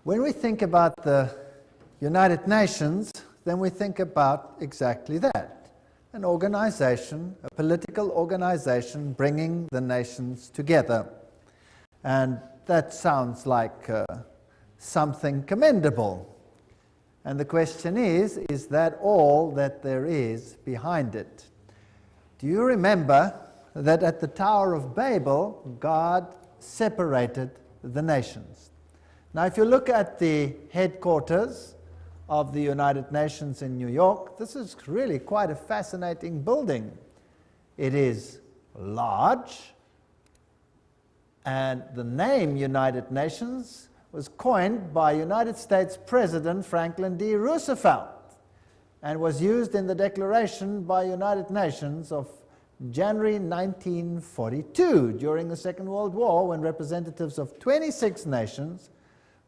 When we think about the United Nations, then we think about exactly that. An organization, a political organization bringing the nations together. And that sounds like something commendable. And the question is that all that there is behind it? Do you remember that at the Tower of Babel, God separated the nations? Now, if you look at the headquarters of the United Nations in New York, this is really quite a fascinating building. It is large, and the name United Nations was coined by United States President Franklin D. Roosevelt and was used in the Declaration by United Nations of January 1942 during the Second World War, when representatives of 26 nations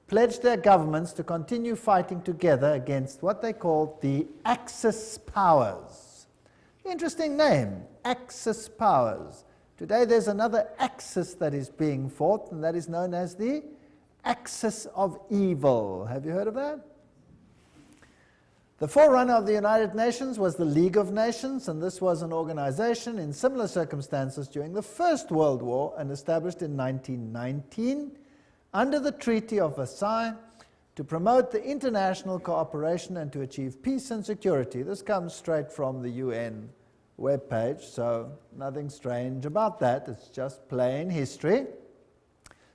pledged their governments to continue fighting together against what they called the Axis powers. Interesting name, Axis powers. Today there's another axis that is being fought, and that is known as the Axis of Evil. Have you heard of that? The forerunner of the United Nations was the League of Nations, and this was an organization in similar circumstances during the First World War and established in 1919 under the Treaty of Versailles to promote the international cooperation and to achieve peace and security. This comes straight from the UN webpage, so nothing strange about that. It's just plain history.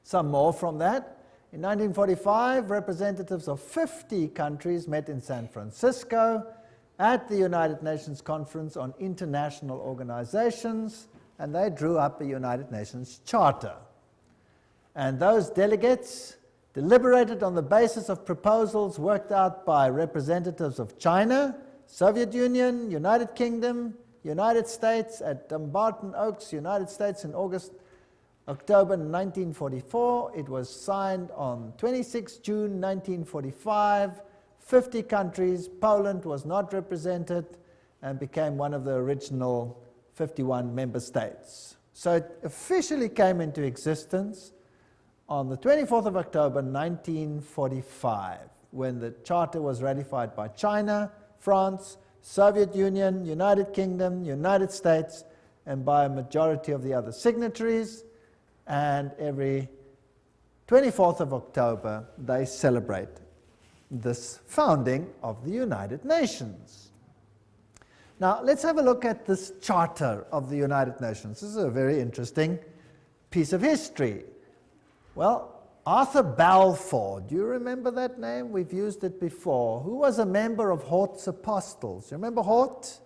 Some more from that. In 1945, representatives of 50 countries met in San Francisco at the United Nations Conference on International Organizations, and they drew up a United Nations Charter. And those delegates deliberated on the basis of proposals worked out by representatives of China, Soviet Union, United Kingdom, United States at Dumbarton Oaks, United States in October 1944. It was signed on 26 June 1945. 50 countries. Poland was not represented and became one of the original 51 member states. So it officially came into existence on the 24th of October 1945, when the Charter was ratified by China, France, Soviet Union, United Kingdom, United States, and by a majority of the other signatories. And every 24th of October, they celebrate this founding of the United Nations. Now, let's have a look at this Charter of the United Nations. This is a very interesting piece of history. Well, Arthur Balfour, do you remember that name? We've used it before. Who was a member of Hort's Apostles? You remember Hort?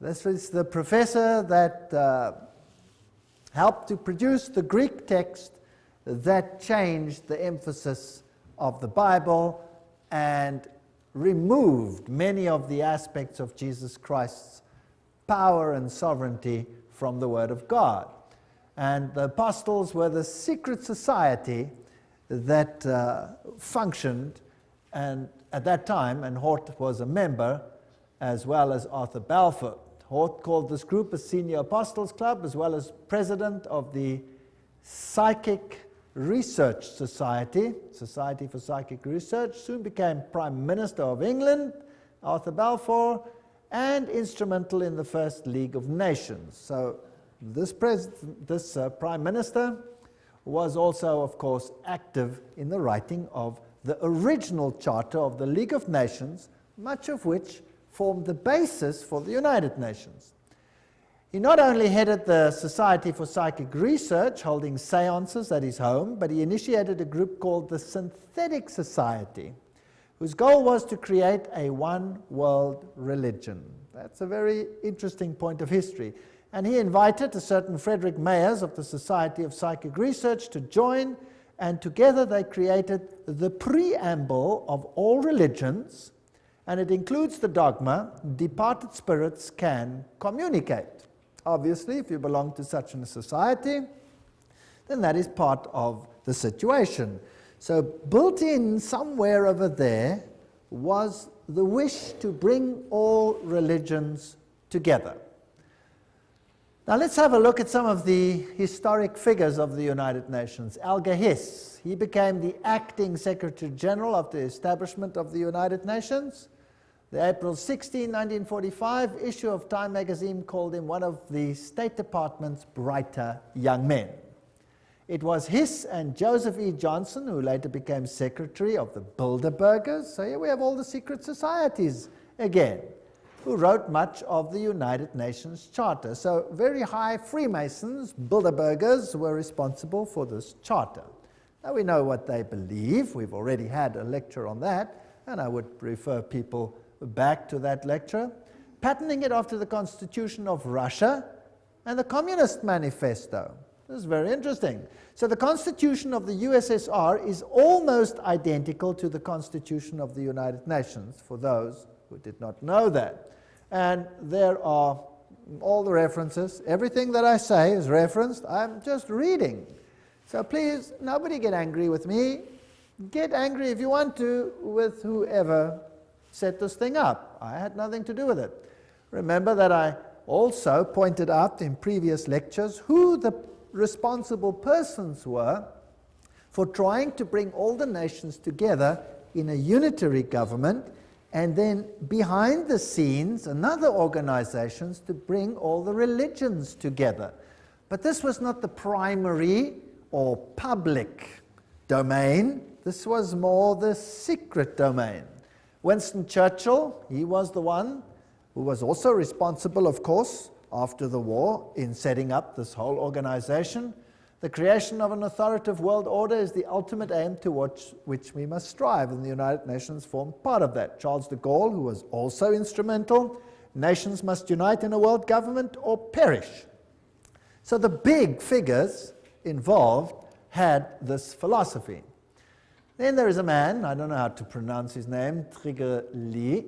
This was the professor that helped to produce the Greek text that changed the emphasis of the Bible and removed many of the aspects of Jesus Christ's power and sovereignty from the Word of God. And the apostles were the secret society that functioned and at that time, and Hort was a member, as well as Arthur Balfour. Hort called this group a Senior Apostles Club, as well as president of the Psychic Research Society, Society for Psychic Research, soon became Prime Minister of England, Arthur Balfour, and instrumental in the First League of Nations. So this Prime Minister was also, of course, active in the writing of the original Charter of the League of Nations, much of which formed the basis for the United Nations. He not only headed the Society for Psychic Research, holding seances at his home, but he initiated a group called the Synthetic Society, whose goal was to create a one-world religion. That's a very interesting point of history. And he invited a certain Frederick Mayers of the Society of Psychic Research to join, and together they created the preamble of all religions, and it includes the dogma, departed spirits can communicate. Obviously, if you belong to such a society, then that is part of the situation. So built in somewhere over there was the wish to bring all religions together. Now let's have a look at some of the historic figures of the United Nations. Alger Hiss, he became the acting Secretary General of the establishment of the United Nations. The April 16, 1945 issue of Time magazine called him one of the State Department's brighter young men. It was Hiss and Joseph E. Johnson, who later became Secretary of the Bilderbergers. So here we have all the secret societies again, who wrote much of the United Nations Charter. So very high Freemasons, Bilderbergers, were responsible for this charter. Now we know what they believe. We've already had a lecture on that, and I would refer people back to that lecture. Patterning it after the Constitution of Russia and the Communist Manifesto. This is very interesting. So the Constitution of the USSR is almost identical to the Constitution of the United Nations, for those who did not know that. And there are all the references. Everything that I say is referenced. I'm just reading. So please, nobody get angry with me. Get angry if you want to with whoever set this thing up. I had nothing to do with it. Remember that I also pointed out in previous lectures who the responsible persons were for trying to bring all the nations together in a unitary government, and then behind the scenes another organizations to bring all the religions together. But this was not the primary or public domain. This was more the secret domain. Winston Churchill, he was the one who was also responsible, of course, after the war in setting up this whole organization. The creation of an authoritative world order is the ultimate aim towards which we must strive, and the United Nations formed part of that. Charles de Gaulle, who was also instrumental, nations must unite in a world government or perish. So the big figures involved had this philosophy. Then there is a man, I don't know how to pronounce his name, Trygve Lie.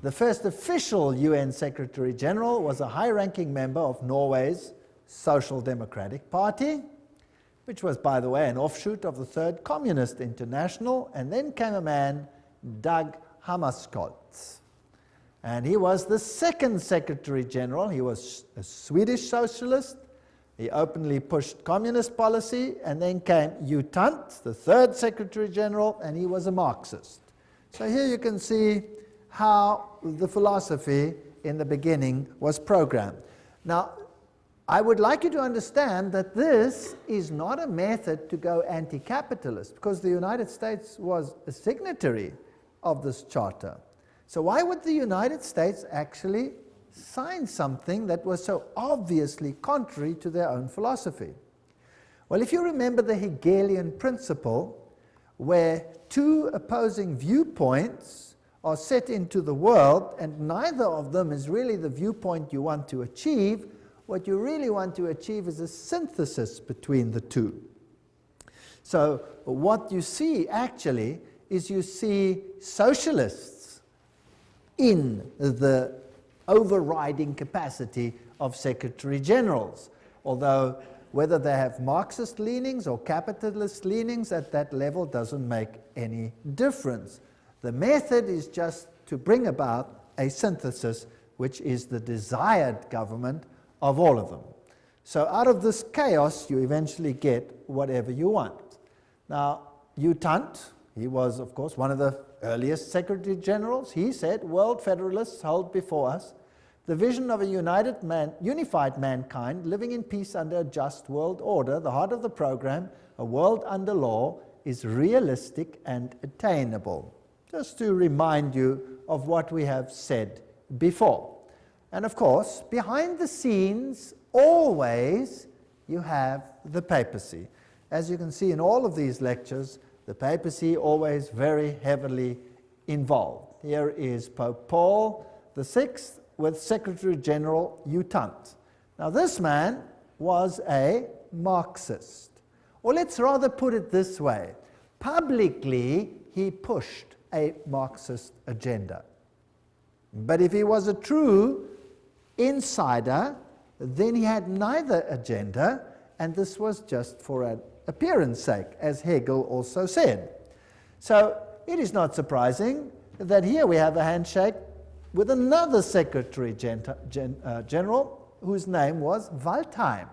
The first official UN Secretary General was a high-ranking member of Norway's Social Democratic Party, which was, by the way, an offshoot of the Third Communist International. And then came a man, Dag Hammarskjöld. And he was the second Secretary General. He was a Swedish socialist. He openly pushed communist policy. And then came U Thant, the third Secretary General, and he was a Marxist. So here you can see how the philosophy in the beginning was programmed. Now, I would like you to understand that this is not a method to go anti-capitalist, because the United States was a signatory of this charter. So why would the United States actually sign something that was so obviously contrary to their own philosophy? Well, if you remember the Hegelian principle, where two opposing viewpoints are set into the world, and neither of them is really the viewpoint you want to achieve, what you really want to achieve is a synthesis between the two. So what you see actually is you see socialists in the overriding capacity of Secretary Generals, although whether they have Marxist leanings or capitalist leanings at that level doesn't make any difference. The method is just to bring about a synthesis, which is the desired government of all of them. So out of this chaos, you eventually get whatever you want. Now, U Thant, he was, of course, one of the earliest Secretary Generals. He said, "World Federalists hold before us the vision of a unified mankind living in peace under a just world order. The heart of the program, a world under law, is realistic and attainable." Just to remind you of what we have said before. And of course, behind the scenes, always you have the papacy. As you can see in all of these lectures, the papacy always very heavily involved. Here is Pope Paul VI with Secretary General U Thant. Now this man was a Marxist. Or let's rather put it this way. Publicly, he pushed a Marxist agenda. But if he was a true insider, then he had neither agenda, and this was just for an appearance sake, as Hegel also said. So it is not surprising that here we have a handshake with another Secretary General, whose name was Waldheim.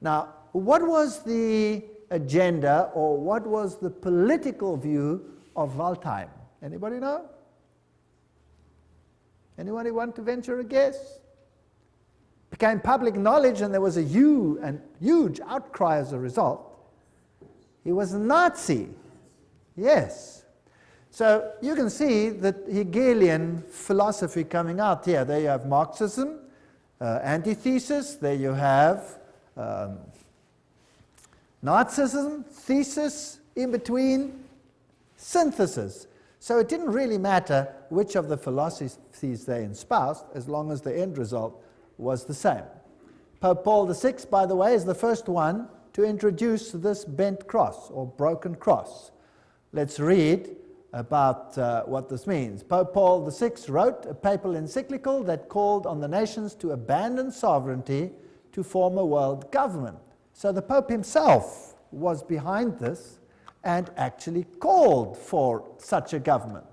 Now, what was the agenda, or what was the political view of Waldheim? Anybody know? Anybody want to venture a guess? Became public knowledge, and there was a huge outcry as a result. He was a Nazi. Yes. So you can see the Hegelian philosophy coming out here. There you have Marxism, antithesis. There you have Nazism, thesis, in between, synthesis. So it didn't really matter which of the philosophies they espoused, as long as the end result was the same. Pope Paul VI, by the way, is the first one to introduce this bent cross, or broken cross. Let's read about what this means. Pope Paul VI wrote a papal encyclical that called on the nations to abandon sovereignty to form a world government. So the Pope himself was behind this and actually called for such a government.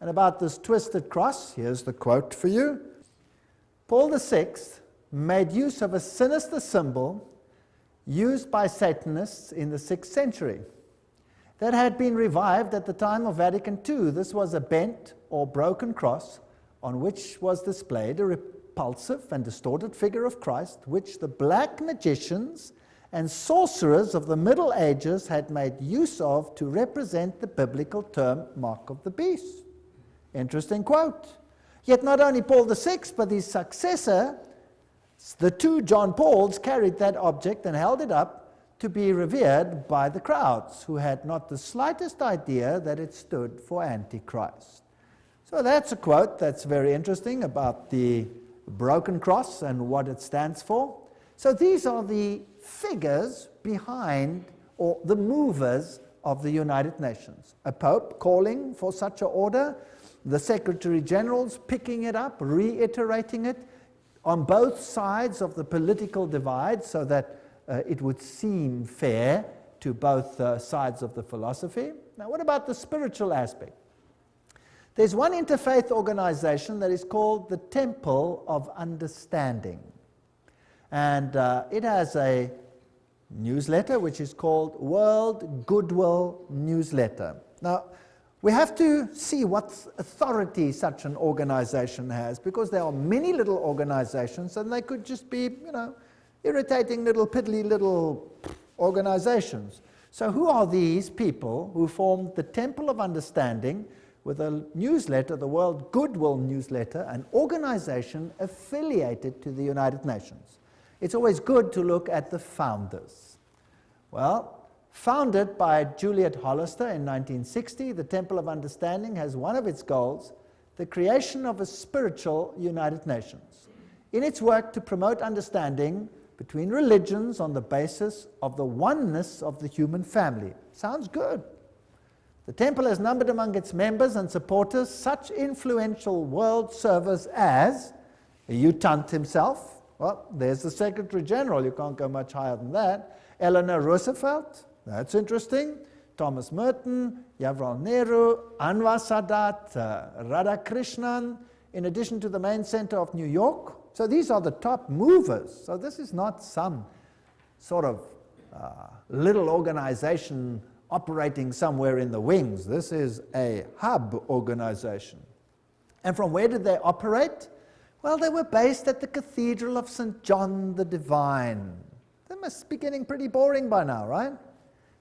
And about this twisted cross, here's the quote for you. Paul VI made use of a sinister symbol used by Satanists in the 6th century that had been revived at the time of Vatican II. This was a bent or broken cross on which was displayed a repulsive and distorted figure of Christ, which the black magicians and sorcerers of the Middle Ages had made use of to represent the biblical term mark of the beast. Interesting quote. Yet not only Paul VI, but his successor, the two John Pauls, carried that object and held it up to be revered by the crowds, who had not the slightest idea that it stood for Antichrist. So that's a quote that's very interesting about the broken cross and what it stands for. So these are the figures behind, or the movers of the United Nations. A pope calling for such an order, the Secretary Generals picking it up, reiterating it on both sides of the political divide so that it would seem fair to both sides of the philosophy. Now, what about the spiritual aspect? There's one interfaith organization that is called the Temple of Understanding. And it has a newsletter which is called World Goodwill Newsletter. Now, we have to see what authority such an organization has, because there are many little organizations and they could just be, irritating little piddly little organizations. So who are these people who formed the Temple of Understanding with a newsletter, the World Goodwill Newsletter, an organization affiliated to the United Nations? It's always good to look at the founders. Well, founded by Juliet Hollister in 1960, the Temple of Understanding has one of its goals, the creation of a spiritual United Nations, in its work to promote understanding between religions on the basis of the oneness of the human family. Sounds good. The Temple has numbered among its members and supporters such influential world servers as U Tant himself. Well, there's the Secretary General. You can't go much higher than that. Eleanor Roosevelt. That's interesting. Thomas Merton, Jawaharlal Nehru, Anwar Sadat, Radhakrishnan, in addition to the main center of New York. So these are the top movers. So this is not some sort of little organization operating somewhere in the wings. This is a hub organization. And from where did they operate? Well, they were based at the Cathedral of St. John the Divine. That must be getting pretty boring by now, right?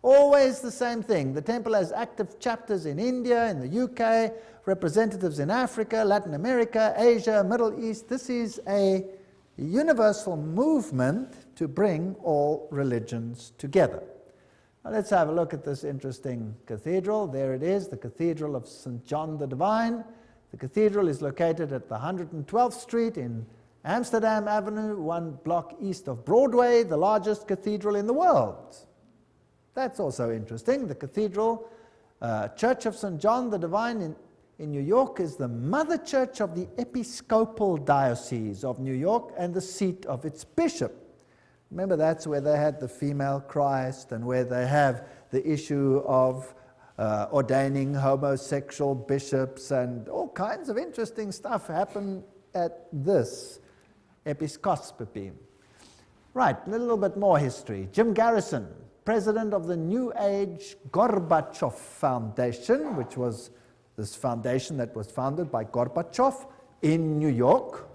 Always the same thing. The temple has active chapters in India, in the UK, representatives in Africa, Latin America, Asia, Middle East. This is a universal movement to bring all religions together. Now let's have a look at this interesting cathedral. There it is, the Cathedral of St. John the Divine. The cathedral is located at the 112th Street in Amsterdam Avenue, one block east of Broadway, the largest cathedral in the world. That's also interesting. The Cathedral Church of St. John the Divine in New York is the mother church of the Episcopal Diocese of New York and the seat of its bishop. Remember, that's where they had the female Christ and where they have the issue of ordaining homosexual bishops, and all kinds of interesting stuff happen at this episcopacy. Right, a little bit more history. Jim Garrison, president of the New Age Gorbachev Foundation, which was this foundation that was founded by Gorbachev in New York.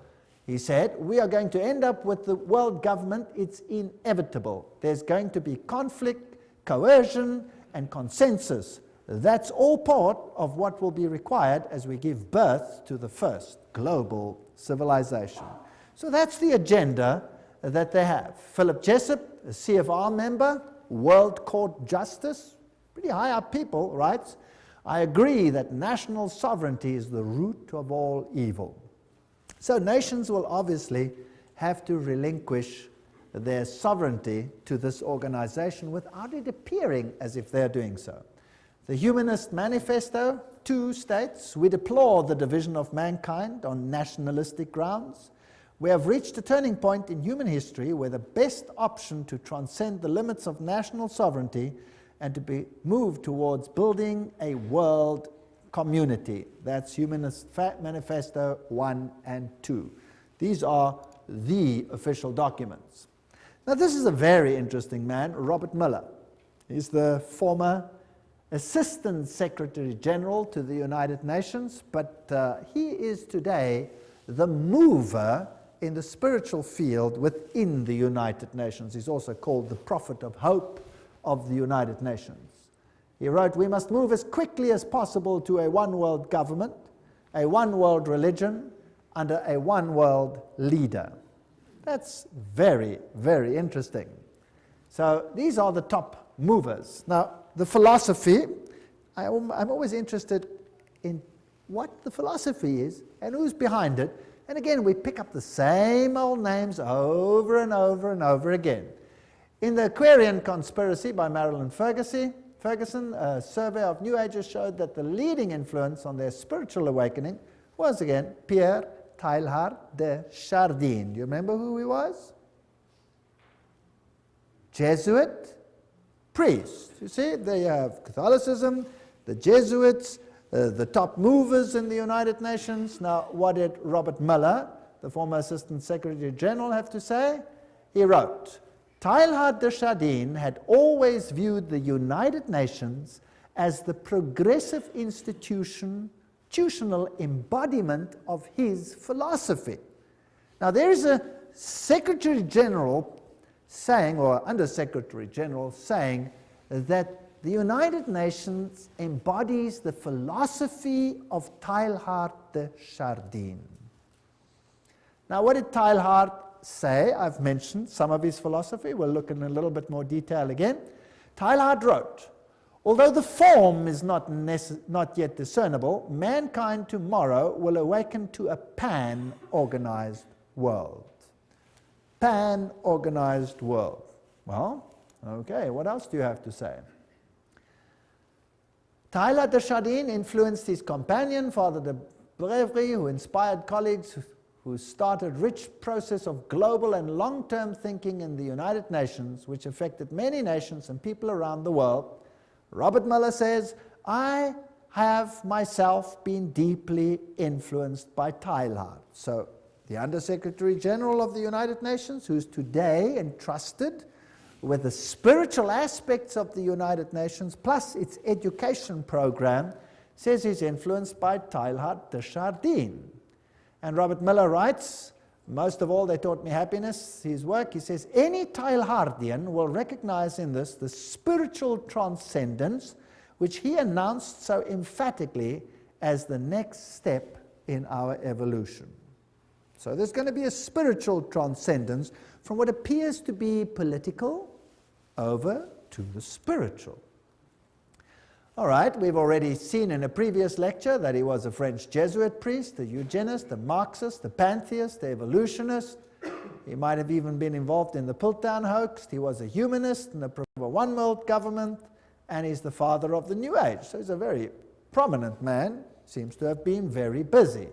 He said, we are going to end up with the world government. It's inevitable. There's going to be conflict, coercion, and consensus. That's all part of what will be required as we give birth to the first global civilization. So that's the agenda that they have. Philip Jessup, a CFR member, World Court Justice, pretty high up people, writes, I agree that national sovereignty is the root of all evil. So nations will obviously have to relinquish their sovereignty to this organization without it appearing as if they're doing so. The Humanist Manifesto, 2 states, we deplore the division of mankind on nationalistic grounds. We have reached a turning point in human history where the best option to transcend the limits of national sovereignty and to be moved towards building a world community. That's Humanist Manifesto 1 and 2. These are the official documents. Now this is a very interesting man, Robert Mueller. He's the former Assistant Secretary General to the United Nations, but he is today the mover in the spiritual field within the United Nations. He's also called the Prophet of Hope of the United Nations. He wrote, we must move as quickly as possible to a one-world government, a one-world religion, under a one-world leader. That's very, very interesting. So these are the top movers. Now, the philosophy, I'm always interested in what the philosophy is and who's behind it. And again, we pick up the same old names over and over and over again. In the Aquarian Conspiracy by Marilyn Ferguson, a survey of New Agers showed that the leading influence on their spiritual awakening was, again, Pierre Teilhard de Chardin. Do you remember who he was? Jesuit priest. You see, they have Catholicism, the Jesuits, the top movers in the United Nations. Now, what did Robert Mueller, the former Assistant Secretary General, have to say? He wrote, Teilhard de Chardin had always viewed the United Nations as the progressive institutional embodiment of his philosophy. Now, there is a Secretary General saying, or Under Secretary General saying, that the United Nations embodies the philosophy of Teilhard de Chardin. Now, what did Teilhard say? I've mentioned some of his philosophy. We'll look in a little bit more detail again. Teilhard wrote, although the form is not yet discernible, mankind tomorrow will awaken to a pan-organized world. Pan-organized world. Well, okay, what else do you have to say? Teilhard de Chardin influenced his companion, Father de Brévry, who inspired colleagues who started a rich process of global and long-term thinking in the United Nations, which affected many nations and people around the world. Robert Mueller says, I have myself been deeply influenced by Teilhard. So the Under-Secretary General of the United Nations, who's today entrusted with the spiritual aspects of the United Nations, plus its education program, says he's influenced by Teilhard de Chardin. And Robert Mueller writes, most of all, they taught me happiness, his work. He says, any Teilhardian will recognize in this the spiritual transcendence which he announced so emphatically as the next step in our evolution. So there's going to be a spiritual transcendence from what appears to be political over to the spiritual. All right, we've already seen in a previous lecture that he was a French Jesuit priest, a eugenist, a Marxist, a pantheist, a evolutionist. He might have even been involved in the Piltdown hoax. He was a humanist and a one world government, and he's the father of the New Age. So he's a very prominent man, seems to have been very busy.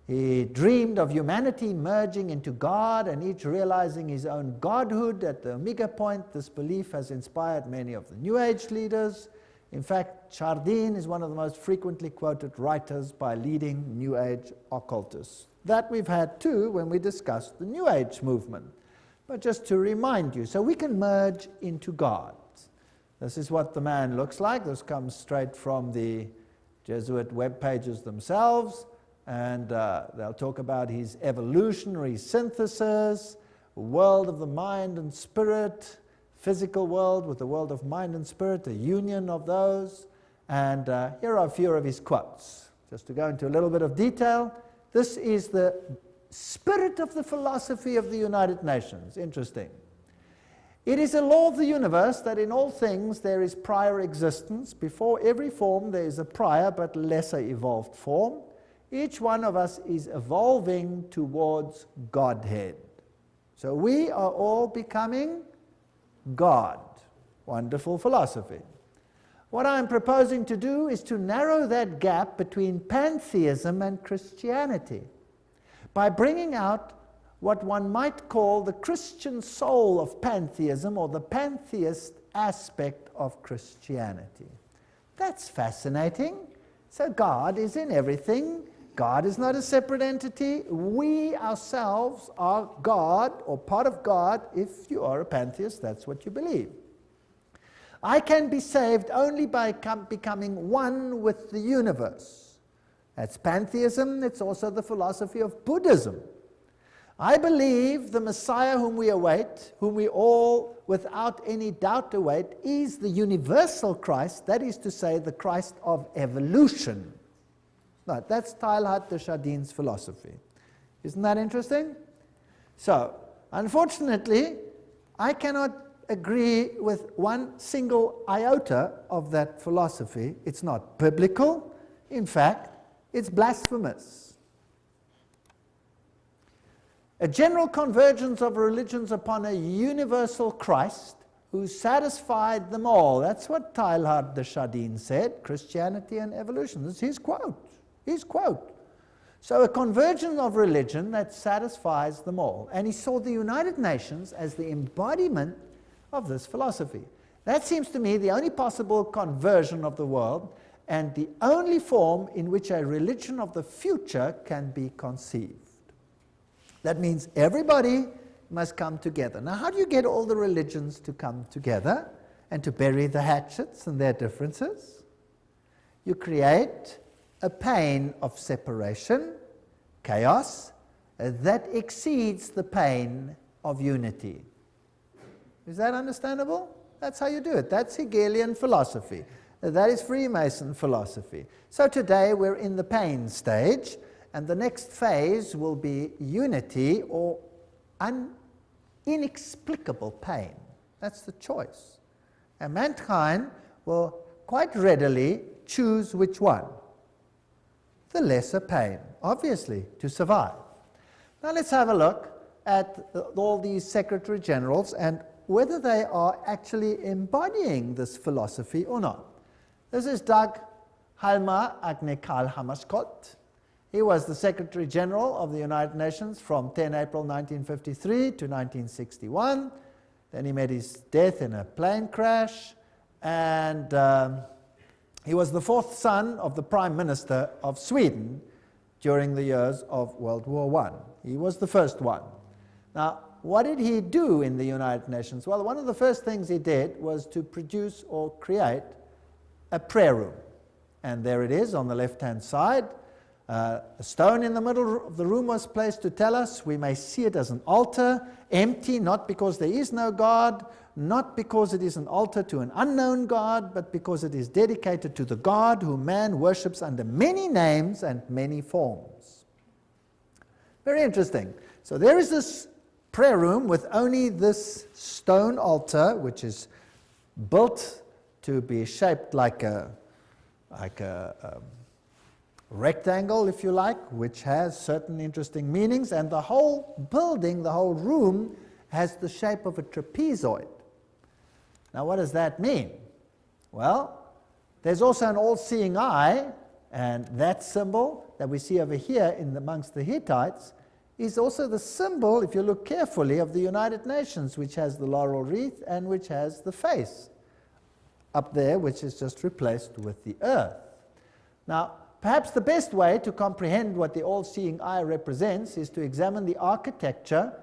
He dreamed of humanity merging into God and each realizing his own godhood at the Omega point. This belief has inspired many of the New Age leaders. In fact, Chardin is one of the most frequently quoted writers by leading New Age occultists. That we've had too when we discussed the New Age movement. But just to remind you, so we can merge into God. This is what the man looks like. This comes straight from the Jesuit web pages themselves, and they'll talk about his evolutionary synthesis, world of the mind and spirit, physical world with the world of mind and spirit, a union of those. And here are a few of his quotes. Just to go into a little bit of detail, this is the spirit of the philosophy of the United Nations. Interesting. It is a law of the universe that in all things there is prior existence. Before every form there is a prior but lesser evolved form. Each one of us is evolving towards Godhead. So we are all becoming God. Wonderful philosophy. What I'm proposing to do is to narrow that gap between pantheism and Christianity by bringing out what one might call the Christian soul of pantheism, or the pantheist aspect of Christianity. That's fascinating. So God is in everything. God is not a separate entity. We ourselves are God, or part of God. If you are a pantheist, that's what you believe. I can be saved only by becoming one with the universe. That's pantheism. It's also the philosophy of Buddhism. I believe the Messiah whom we await, whom we all without any doubt await, is the universal Christ, that is to say, the Christ of evolution. Right, that's Teilhard de Chardin's philosophy. Isn't that interesting? So, unfortunately, I cannot agree with one single iota of that philosophy. It's not biblical. In fact, it's blasphemous. A general convergence of religions upon a universal Christ who satisfied them all. That's what Teilhard de Chardin said, Christianity and evolution. This is his quote. His quote. So a convergence of religion that satisfies them all. And he saw the United Nations as the embodiment of this philosophy. That seems to me the only possible conversion of the world, and the only form in which a religion of the future can be conceived. That means everybody must come together. Now, how do you get all the religions to come together and to bury the hatchets and their differences? You create a pain of separation, chaos, that exceeds the pain of unity. Is that understandable? That's how you do it. That's Hegelian philosophy. That is Freemason philosophy. So today we're in the pain stage, and the next phase will be unity or inexplicable pain. That's the choice. And mankind will quite readily choose which one? The lesser pain, obviously, to survive. Now let's have a look at all these secretary generals and whether they are actually embodying this philosophy or not. This is Dag Hjalmar Agne Hammarskjöld. He was the Secretary General of the United Nations from 10 April 1953 to 1961. Then he met his death in a plane crash, and he was the fourth son of the Prime Minister of Sweden during the years of World War I. He was the first one. Now, what did he do in the United Nations? Well, one of the first things he did was to produce or create a prayer room. And there it is on the left-hand side. A stone in the middle of the room was placed to tell us we may see it as an altar, empty, not because there is no God, not because it is an altar to an unknown God, but because it is dedicated to the God whom man worships under many names and many forms. Very interesting. So there is this prayer room with only this stone altar, which is built to be shaped like a rectangle, if you like, which has certain interesting meanings, and the whole building, the whole room, has the shape of a trapezoid. Now, what does that mean? Well, there's also an all-seeing eye, and that symbol that we see over here amongst the Hittites is also the symbol, if you look carefully, of the United Nations, which has the laurel wreath and which has the face up there, which is just replaced with the earth. Now, perhaps the best way to comprehend what the all-seeing eye represents is to examine the architecture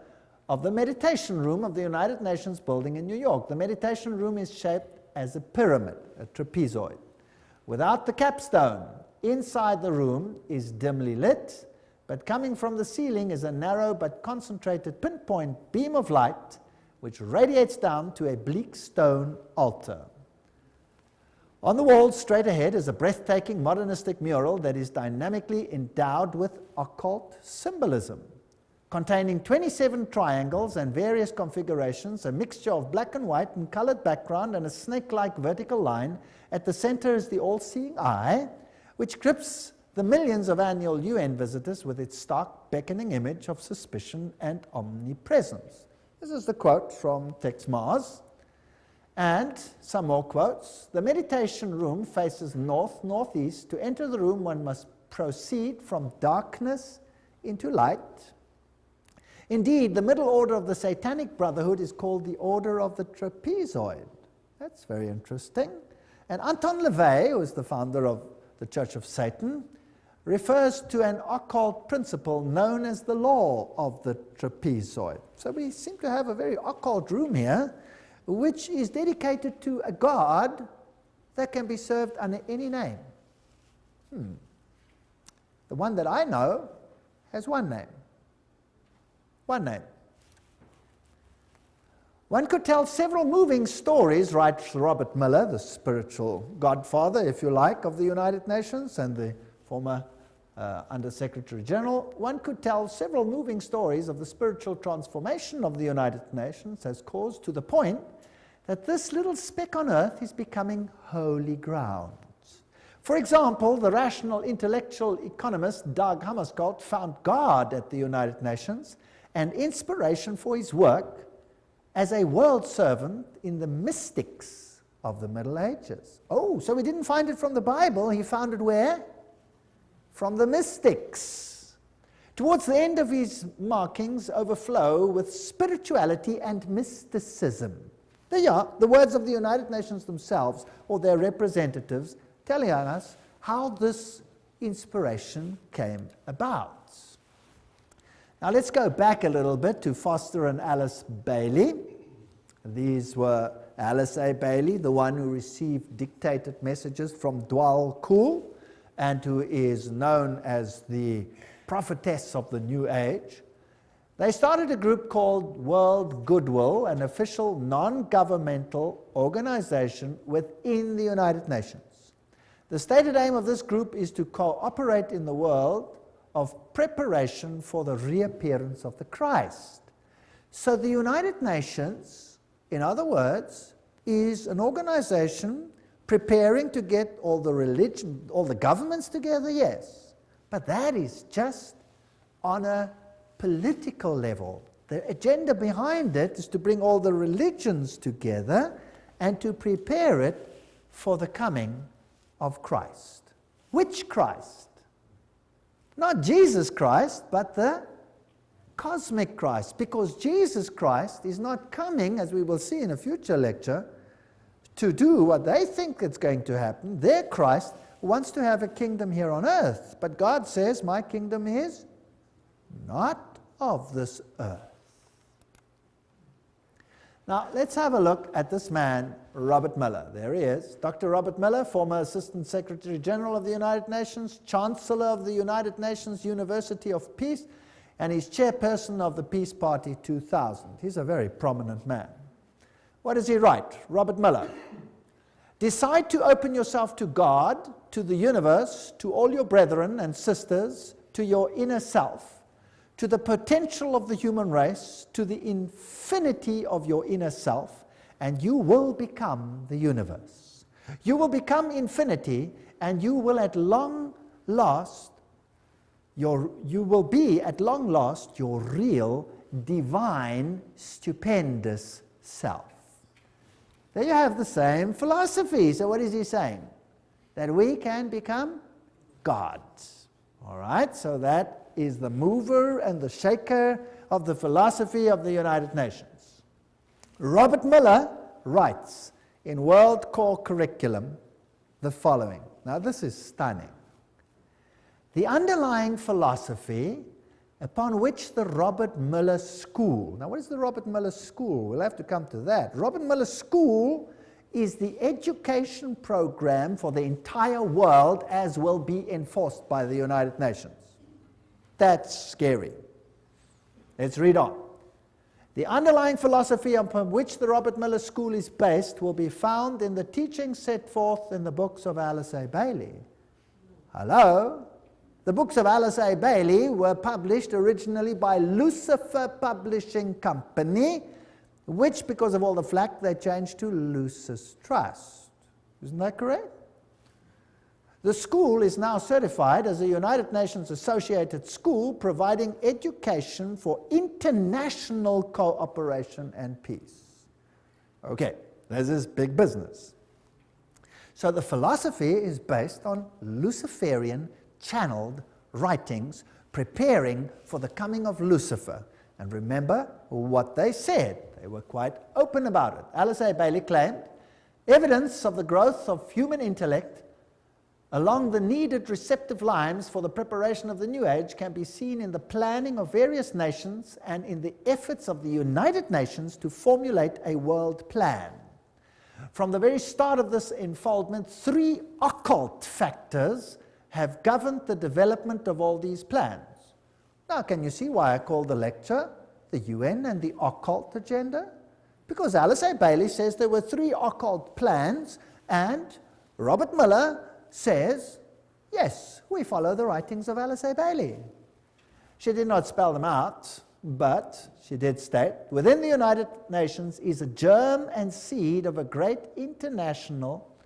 of the meditation room of the United Nations building in New York. The meditation room is shaped as a pyramid, a trapezoid. Without the capstone, inside the room is dimly lit, but coming from the ceiling is a narrow but concentrated pinpoint beam of light which radiates down to a bleak stone altar. On the wall straight ahead is a breathtaking modernistic mural that is dynamically endowed with occult symbolism. Containing 27 triangles and various configurations, a mixture of black and white and colored background and a snake-like vertical line. At the center is the all-seeing eye, which grips the millions of annual UN visitors with its stark, beckoning image of suspicion and omnipresence. This is the quote from Tex Mars. And some more quotes. The meditation room faces north-northeast. To enter the room, one must proceed from darkness into light. Indeed, the middle order of the Satanic Brotherhood is called the Order of the Trapezoid. That's very interesting. And Anton LaVey, who is the founder of the Church of Satan, refers to an occult principle known as the law of the trapezoid. So we seem to have a very occult room here, which is dedicated to a god that can be served under any name. The one that I know has one name. One name. One could tell several moving stories, writes Robert Miller, the spiritual godfather, if you like, of the United Nations and the former Under-Secretary General. One could tell several moving stories of the spiritual transformation of the United Nations has caused, to the point that this little speck on earth is becoming holy ground. For example, the rational intellectual economist Dag Hammarskjöld found God at the United Nations and inspiration for his work as a world servant in the mystics of the Middle Ages. Oh, so he didn't find it from the Bible, he found it where? From the mystics. Towards the end of his markings overflow with spirituality and mysticism. There you are, the words of the United Nations themselves, or their representatives, telling us how this inspiration came about. Now let's go back a little bit to Foster and Alice Bailey. These were Alice A. Bailey, the one who received dictated messages from Dwal Kul, and who is known as the prophetess of the New Age. They started a group called World Goodwill, an official non-governmental organization within the United Nations. The stated aim of this group is to cooperate in the world of preparation for the reappearance of the Christ. So the United Nations, in other words, is an organization preparing to get all the governments together, yes. But that is just on a political level. The agenda behind it is to bring all the religions together and to prepare it for the coming of Christ. Which Christ? Not Jesus Christ, but the cosmic Christ. Because Jesus Christ is not coming, as we will see in a future lecture, to do what they think is going to happen. Their Christ wants to have a kingdom here on earth. But God says, my kingdom is not of this earth. Now, let's have a look at this man, Robert Miller. There he is. Dr. Robert Miller, former Assistant Secretary General of the United Nations, Chancellor of the United Nations University of Peace, and he's chairperson of the Peace Party 2000. He's a very prominent man. What does he write? Robert Miller. Decide to open yourself to God, to the universe, to all your brethren and sisters, to your inner self, to the potential of the human race, to the infinity of your inner self, and you will become the universe. You will become infinity, and you will at long last, you will be at long last your real, divine, stupendous self. There you have the same philosophy. So what is he saying? That we can become gods. All right, so that is the mover and the shaker of the philosophy of the United Nations. Robert Miller writes in world core curriculum the following. Now this is stunning. The underlying philosophy upon which the Robert Muller School, now what is the Robert Muller School? We'll have to come to that. Robert Muller School is the education program for the entire world as will be enforced by the United Nations. That's scary. Let's read on. The underlying philosophy upon which the Robert Muller School is based will be found in the teachings set forth in the books of Alice A. Bailey. Hello? The books of Alice A. Bailey were published originally by Lucifer Publishing Company, which, because of all the flack, they changed to Lucis Trust. Isn't that correct? The school is now certified as a United Nations associated school providing education for international cooperation and peace. Okay, this is big business. So the philosophy is based on Luciferian channeled writings preparing for the coming of Lucifer. And remember what they said. They were quite open about it. Alice A. Bailey claimed evidence of the growth of human intellect along the needed receptive lines for the preparation of the New Age can be seen in the planning of various nations and in the efforts of the United Nations to formulate a world plan. From the very start of this unfoldment, 3 occult factors have governed the development of all these plans. Now, can you see why I call the lecture the UN and the occult agenda? Because Alice A. Bailey says there were 3 occult plans, and Robert Muller says, yes, we follow the writings of Alice A. Bailey. She did not spell them out, but she did state, within the United Nations is a germ and seed of a great international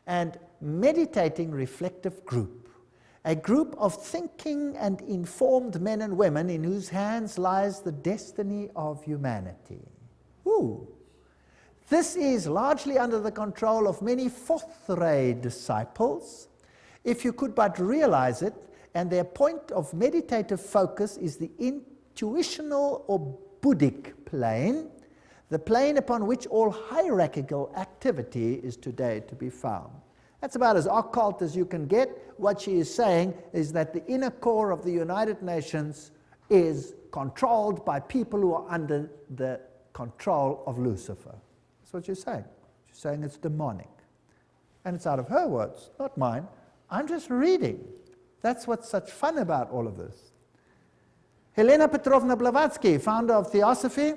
and meditating reflective group, a group of thinking and informed men and women in whose hands lies the destiny of humanity. Ooh. This is largely under the control of many fourth-ray disciples, if you could but realize it, and their point of meditative focus is the intuitional or Buddhic plane, the plane upon which all hierarchical activity is today to be found. That's about as occult as you can get. What she is saying is that the inner core of the United Nations is controlled by people who are under the control of Lucifer. That's what she's saying. She's saying it's demonic. And it's out of her words, not mine. I'm just reading. That's what's such fun about all of this. Helena Petrovna Blavatsky, founder of Theosophy.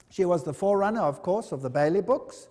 She was the forerunner, of course, of the Bailey books.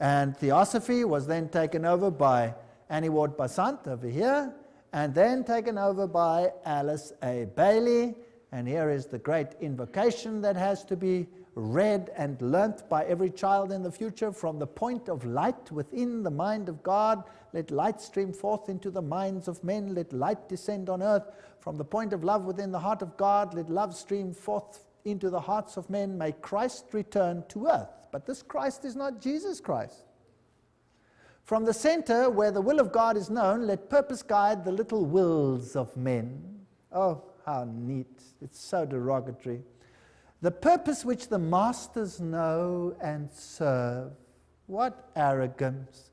And Theosophy was then taken over by Annie Ward Basant over here, and then taken over by Alice A. Bailey. And here is the great invocation that has to be read and learnt by every child in the future. From the point of light within the mind of God, let light stream forth into the minds of men, let light descend on earth. From the point of love within the heart of God, let love stream forth into the hearts of men. May Christ return to earth. But this Christ is not Jesus Christ. From the center where the will of God is known, let purpose guide the little wills of men. Oh, how neat. It's so derogatory. The purpose which the masters know and serve. What arrogance.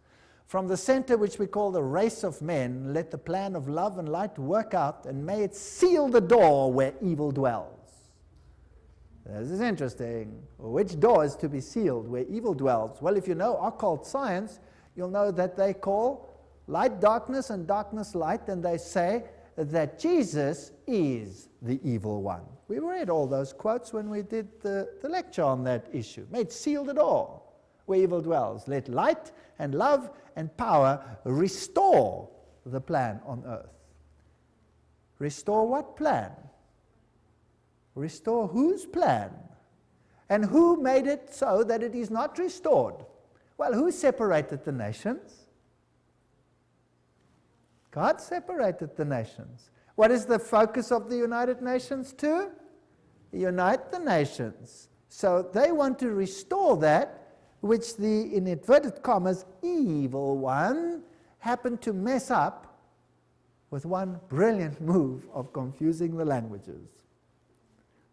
From the center which we call the race of men, let the plan of love and light work out, and may it seal the door where evil dwells. This is interesting. Which door is to be sealed where evil dwells? Well, if you know occult science, you'll know that they call light darkness and darkness light, and they say that Jesus is the evil one. We read all those quotes when we did the lecture on that issue. May it seal the door where evil dwells. Let light and love and power restore the plan on earth. Restore what plan? Restore whose plan? And who made it so that it is not restored? Well, who separated the nations? God separated the nations. What is the focus of the United Nations to? Unite the nations. So they want to restore that which the, in inverted commas, evil one happened to mess up with one brilliant move of confusing the languages.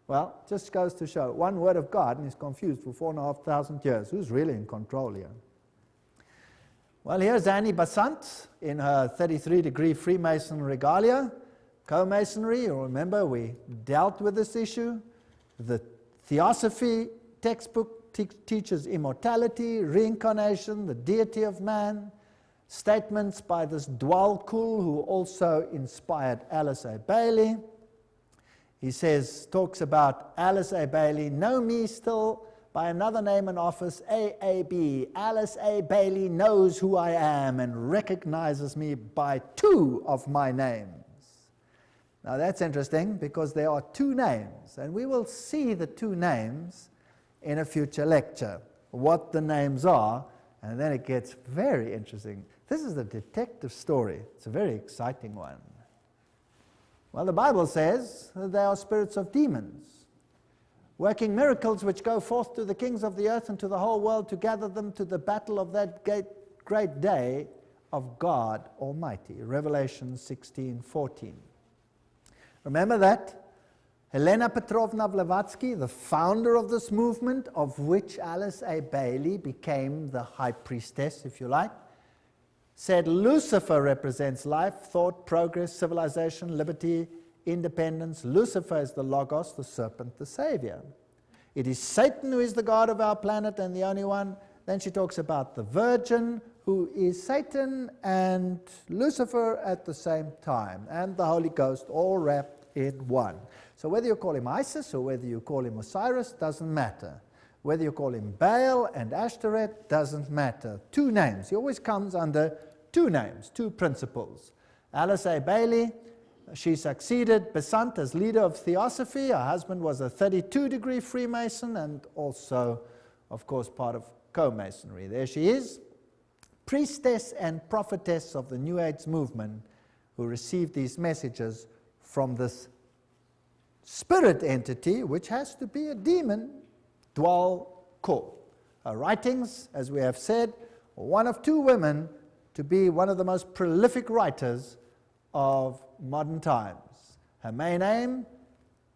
Well, just goes to show, one word of God and is confused for 4,500 years. Who's really in control here? Well, here's Annie Besant in her 33-degree Freemason regalia. Co-Masonry, you'll remember we dealt with this issue. The Theosophy textbook teaches immortality, reincarnation, the deity of man. Statements by this Dwal Kul, who also inspired Alice A. Bailey. He talks about Alice A. Bailey, know me still by another name and office, AAB. Alice A. Bailey knows who I am and recognizes me by two of my names. Now that's interesting because there are two names, and we will see the two names in a future lecture, what the names are, and then it gets very interesting. This is a detective story. It's a very exciting one. Well, the Bible says that they are spirits of demons, working miracles which go forth to the kings of the earth and to the whole world to gather them to the battle of that great day of God Almighty. Revelation 16:14. Remember that? Helena Petrovna Blavatsky, the founder of this movement, of which Alice A. Bailey became the high priestess, if you like, said Lucifer represents life, thought, progress, civilization, liberty, independence. Lucifer is the Logos, the serpent, the Savior. It is Satan who is the God of our planet and the only one. Then she talks about the Virgin, who is Satan and Lucifer at the same time, and the Holy Ghost, all wrapped in one. So whether you call him Isis or whether you call him Osiris, doesn't matter. Whether you call him Baal and Ashtoreth, doesn't matter. Two names. He always comes under two names, two principles. Alice A. Bailey, she succeeded Besant as leader of Theosophy. Her husband was a 32-degree Freemason and also, of course, part of Co-Masonry. There she is, priestess and prophetess of the New Age movement, who received these messages from this spirit entity, which has to be a demon, Dwal Kul. Her writings, as we have said, are one of two women to be one of the most prolific writers of modern times. Her main aim,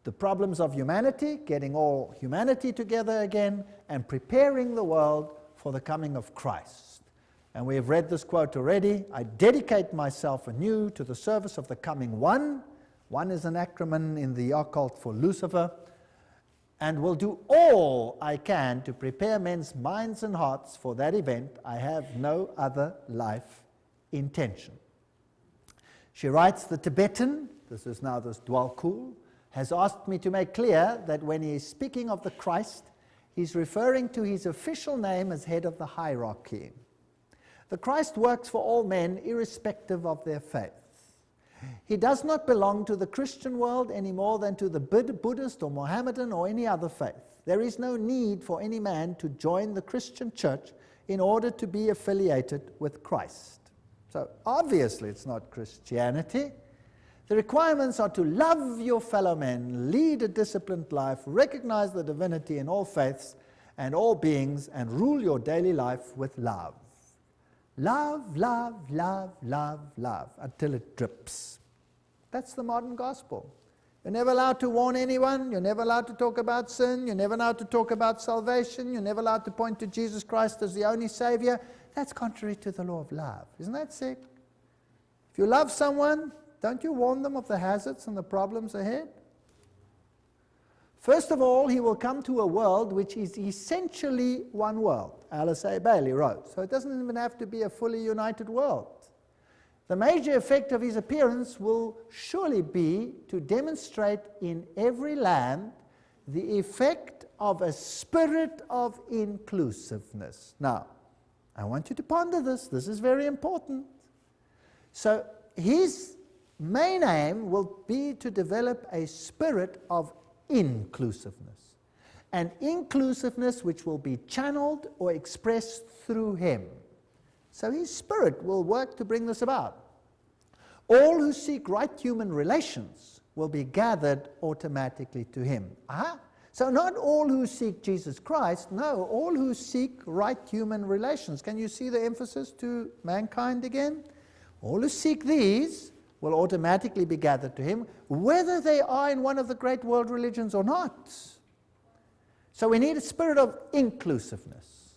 the problems of humanity, getting all humanity together again, and preparing the world for the coming of Christ. And we have read this quote already. I dedicate myself anew to the service of the coming One. One is an acronym in the occult for Lucifer. And will do all I can to prepare men's minds and hearts for that event. I have no other life intention. She writes, the Tibetan, this is now this Dwal Kul, has asked me to make clear that when he is speaking of the Christ, he's referring to his official name as head of the hierarchy. The Christ works for all men irrespective of their faith. He does not belong to the Christian world any more than to the Buddhist or Mohammedan or any other faith. There is no need for any man to join the Christian church in order to be affiliated with Christ. So obviously it's not Christianity. The requirements are to love your fellow men, lead a disciplined life, recognize the divinity in all faiths and all beings, and rule your daily life with love. Love, love, love, love, love, until it drips. That's the modern gospel. You're never allowed to warn anyone. You're never allowed to talk about sin. You're never allowed to talk about salvation. You're never allowed to point to Jesus Christ as the only Savior. That's contrary to the law of love. Isn't that sick? If you love someone, don't you warn them of the hazards and the problems ahead? First of all, he will come to a world which is essentially one world, Alice A. Bailey wrote. So it doesn't even have to be a fully united world. The major effect of his appearance will surely be to demonstrate in every land the effect of a spirit of inclusiveness. Now, I want you to ponder this. This is very important. So his main aim will be to develop a spirit of inclusiveness. An inclusiveness which will be channeled or expressed through him. So his spirit will work to bring this about. All who seek right human relations will be gathered automatically to him. So not all who seek Jesus Christ, no, all who seek right human relations. Can you see the emphasis to mankind again? All who seek these will automatically be gathered to him, whether they are in one of the great world religions or not. So we need a spirit of inclusiveness.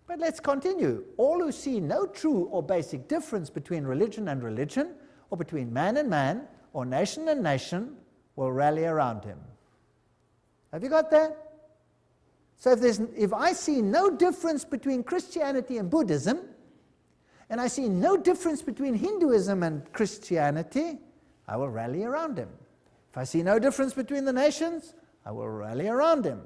But let's continue. All who see no true or basic difference between religion and religion, or between man and man, or nation and nation, will rally around him. Have you got that? So if I see no difference between Christianity and Buddhism, and I see no difference between Hinduism and Christianity, I will rally around him. If I see no difference between the nations, I will rally around him.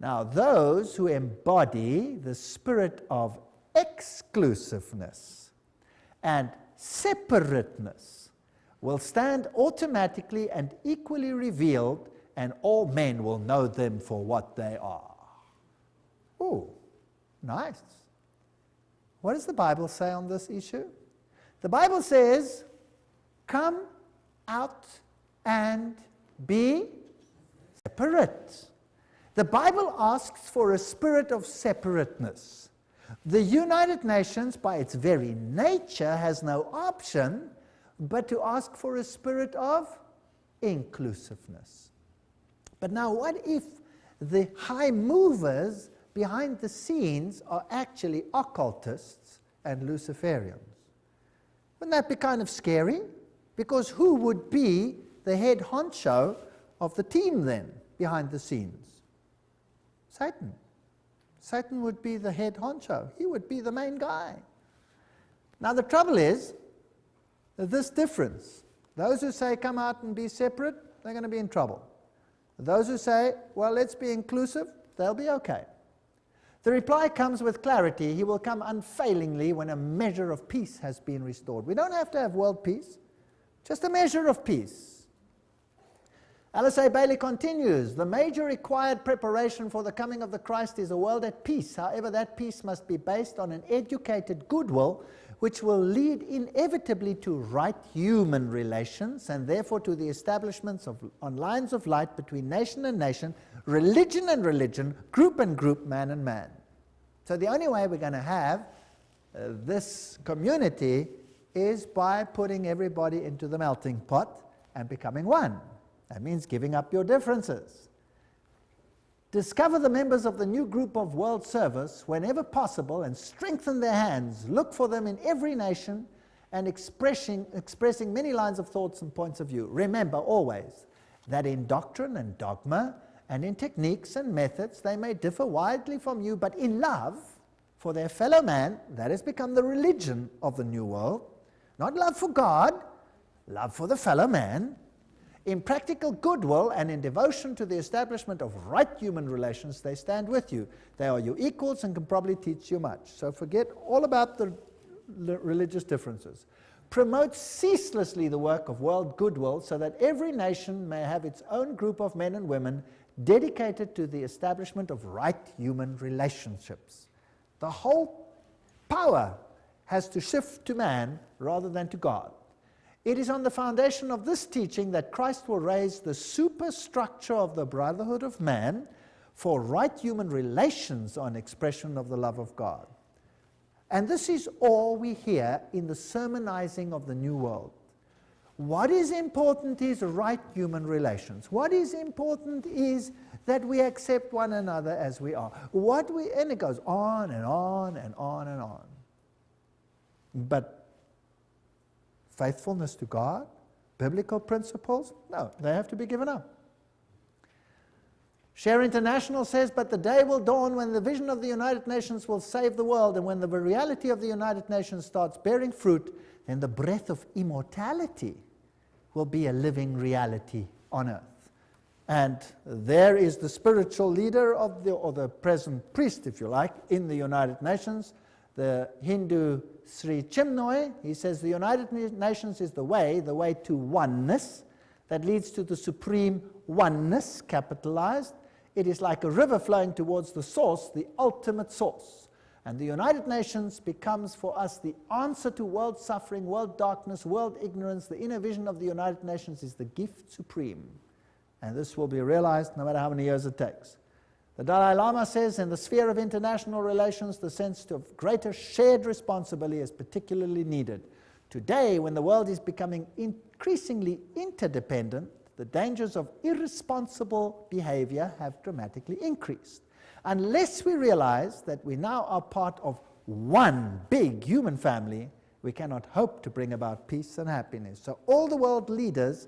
Now, those who embody the spirit of exclusiveness and separateness will stand automatically and equally revealed, and all men will know them for what they are. Ooh, nice. What does the Bible say on this issue? The Bible says, come out and be separate. The Bible asks for a spirit of separateness. The United Nations, by its very nature, has no option but to ask for a spirit of inclusiveness. But now, what if the high movers behind the scenes are actually occultists and Luciferians? Wouldn't that be kind of scary? Because who would be the head honcho of the team then, behind the scenes? Satan. Satan would be the head honcho. He would be the main guy. Now the trouble is that this difference, those who say come out and be separate, they're going to be in trouble. Those who say, well, let's be inclusive, they'll be okay. The reply comes with clarity. He will come unfailingly when a measure of peace has been restored. We don't have to have world peace, just a measure of peace. Alice A. Bailey continues, the major required preparation for the coming of the Christ is a world at peace. However, that peace must be based on an educated goodwill, which will lead inevitably to right human relations, and therefore to the establishments on lines of light between nation and nation, religion and religion, group and group, man and man. So the only way we're going to have this community is by putting everybody into the melting pot and becoming one. That means giving up your differences. Discover the members of the new group of world service whenever possible and strengthen their hands. Look for them in every nation and expressing many lines of thoughts and points of view. Remember always that in doctrine and dogma and in techniques and methods they may differ widely from you, but in love for their fellow man, that has become the religion of the new world. Not love for God, love for the fellow man. In practical goodwill and in devotion to the establishment of right human relations, they stand with you. They are your equals and can probably teach you much. So forget all about the religious differences. Promote ceaselessly the work of world goodwill so that every nation may have its own group of men and women dedicated to the establishment of right human relationships. The whole power has to shift to man rather than to God. It is on the foundation of this teaching that Christ will raise the superstructure of the brotherhood of man for right human relations on expression of the love of God. And this is all we hear in the sermonizing of the New World. What is important is right human relations. What is important is that we accept one another as we are. And it goes on and on and on and on. But faithfulness to God, biblical principles, no, they have to be given up. Share International says, but the day will dawn when the vision of the United Nations will save the world, and when the reality of the United Nations starts bearing fruit, then the breath of immortality will be a living reality on earth. And there is the spiritual leader of or the present priest, if you like, in the United Nations, the Hindu Sri Chinmoy. He says the United Nations is the way to oneness that leads to the supreme oneness, capitalized. It is like a river flowing towards the source, the ultimate source. And the United Nations becomes for us the answer to world suffering, world darkness, world ignorance. The inner vision of the United Nations is the gift supreme. And this will be realized no matter how many years it takes. The Dalai Lama says in the sphere of international relations, the sense of greater shared responsibility is particularly needed. Today, when the world is becoming increasingly interdependent, the dangers of irresponsible behavior have dramatically increased. Unless we realize that we now are part of one big human family, we cannot hope to bring about peace and happiness. So all the world leaders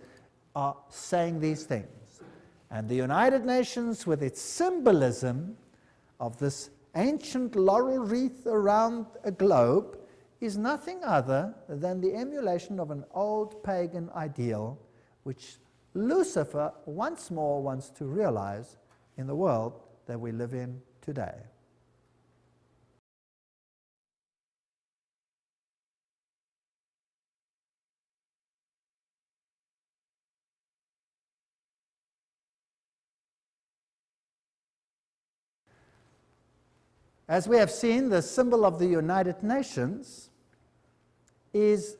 are saying these things. And the United Nations, with its symbolism of this ancient laurel wreath around a globe, is nothing other than the emulation of an old pagan ideal, which Lucifer once more wants to realize in the world that we live in today. As we have seen, the symbol of the United Nations is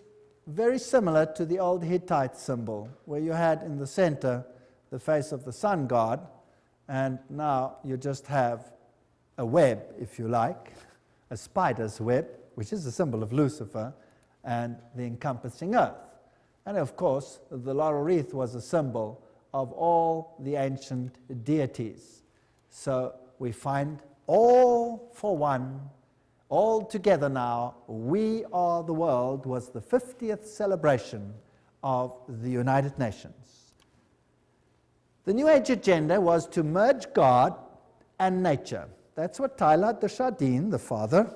very similar to the old Hittite symbol, where you had in the center the face of the sun god, and now you just have a web, if you like, a spider's web, which is the symbol of Lucifer, and the encompassing earth. And of course, the laurel wreath was a symbol of all the ancient deities. So we find all for one, all together now, we are the world, was the 50th celebration of the United Nations. The New Age agenda was to merge God and nature. That's what Teilhard de Chardin, the father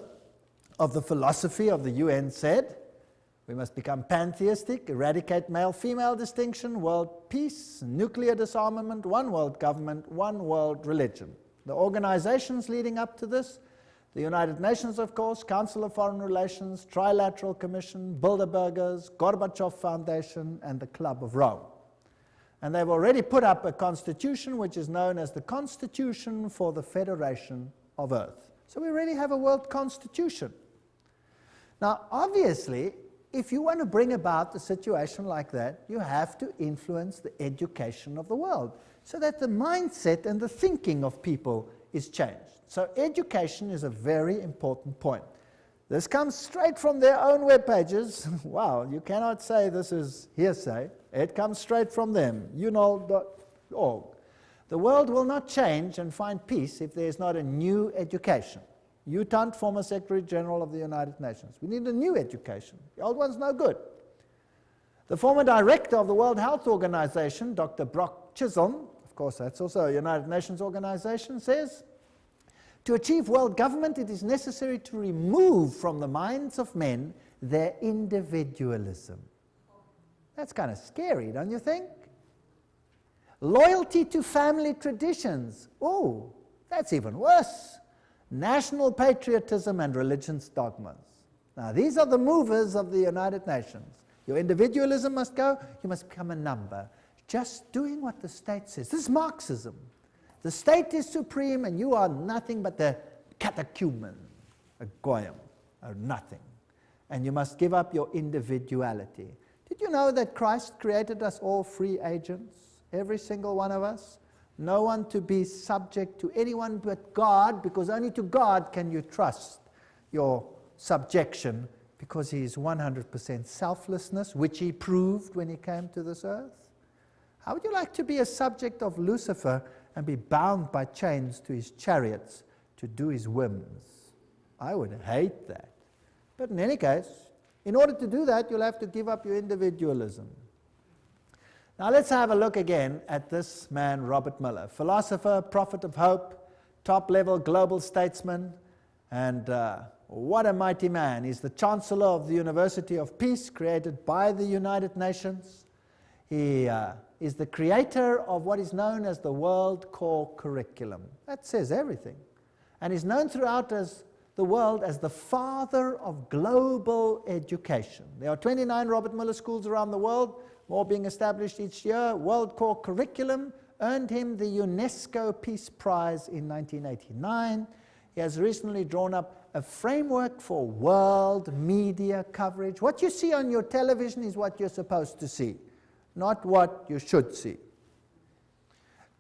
of the philosophy of the UN, said. We must become pantheistic, eradicate male-female distinction, world peace, nuclear disarmament, one world government, one world religion. The organizations leading up to this, the United Nations, of course, Council of Foreign Relations, Trilateral Commission, Bilderbergers, Gorbachev Foundation, and the Club of Rome. And they've already put up a constitution which is known as the Constitution for the Federation of Earth. So we already have a world constitution. Now, obviously, if you want to bring about a situation like that, you have to influence the education of the world so that the mindset and the thinking of people is changed. So education is a very important point. This comes straight from their own web pages. Wow, you cannot say this is hearsay. It comes straight from them, unol.org. The world will not change and find peace if there is not a new education. U Thant, former Secretary General of the United Nations. We need a new education. The old one's no good. The former director of the World Health Organization, Dr. Brock Chisholm, of course that's also a United Nations organization, says, to achieve world government, it is necessary to remove from the minds of men their individualism. That's kind of scary, don't you think? Loyalty to family traditions. Oh, that's even worse. National patriotism and religion's dogmas. Now, these are the movers of the United Nations. Your individualism must go. You must become a number. Just doing what the state says. This is Marxism. The state is supreme and you are nothing but the catechumen, a goyim, or nothing. And you must give up your individuality. Did you know that Christ created us all free agents? Every single one of us? No one to be subject to anyone but God, because only to God can you trust your subjection, because he is 100% selflessness, which he proved when he came to this earth. How would you like to be a subject of Lucifer and be bound by chains to his chariots to do his whims? I would hate that. But in any case, in order to do that, you'll have to give up your individualism. Now let's have a look again at this man, Robert Miller, philosopher, prophet of hope, top-level global statesman, and what a mighty man. He's the Chancellor of the University of Peace, created by the United Nations. He is the creator of what is known as the World Core Curriculum. That says everything. And he's known throughout the world as the father of global education. There are 29 Robert Miller schools around the world, more being established each year. World Core Curriculum earned him the UNESCO Peace Prize in 1989. He has recently drawn up a framework for world media coverage. What you see on your television is what you're supposed to see, not what you should see.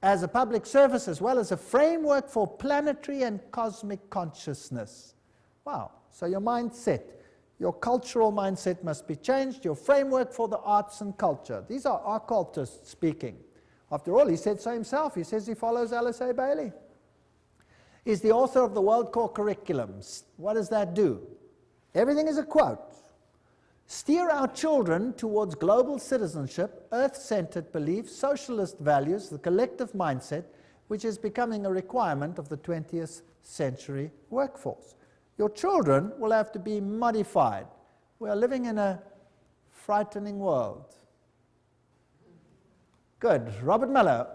As a public service, as well as a framework for planetary and cosmic consciousness. Wow, so your mindset, your cultural mindset must be changed, your framework for the arts and culture. These are occultists speaking. After all, he said so himself. He says he follows Alice A. Bailey. is the author of the World Core Curriculums. What does that do? Everything is a quote. Steer our children towards global citizenship, earth-centered beliefs, socialist values, the collective mindset, which is becoming a requirement of the 20th century workforce. Your children will have to be modified. We are living in a frightening world. Good. Robert Mueller,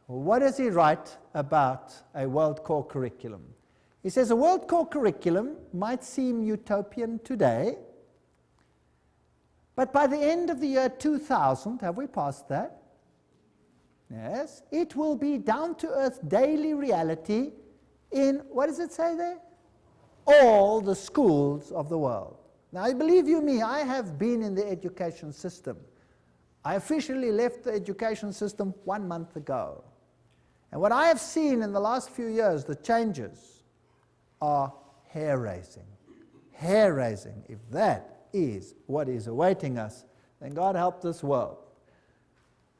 what does he write about a World Core Curriculum? He says a World Core Curriculum might seem utopian today, but by the end of the year 2000, have we passed that? Yes. It will be down-to-earth daily reality in, what does it say there? All the schools of the world. Now, believe you me, I have been in the education system. I officially left the education system 1 month ago. And what I have seen in the last few years, the changes are hair-raising. Hair-raising. If that is what is awaiting us, then God help this world.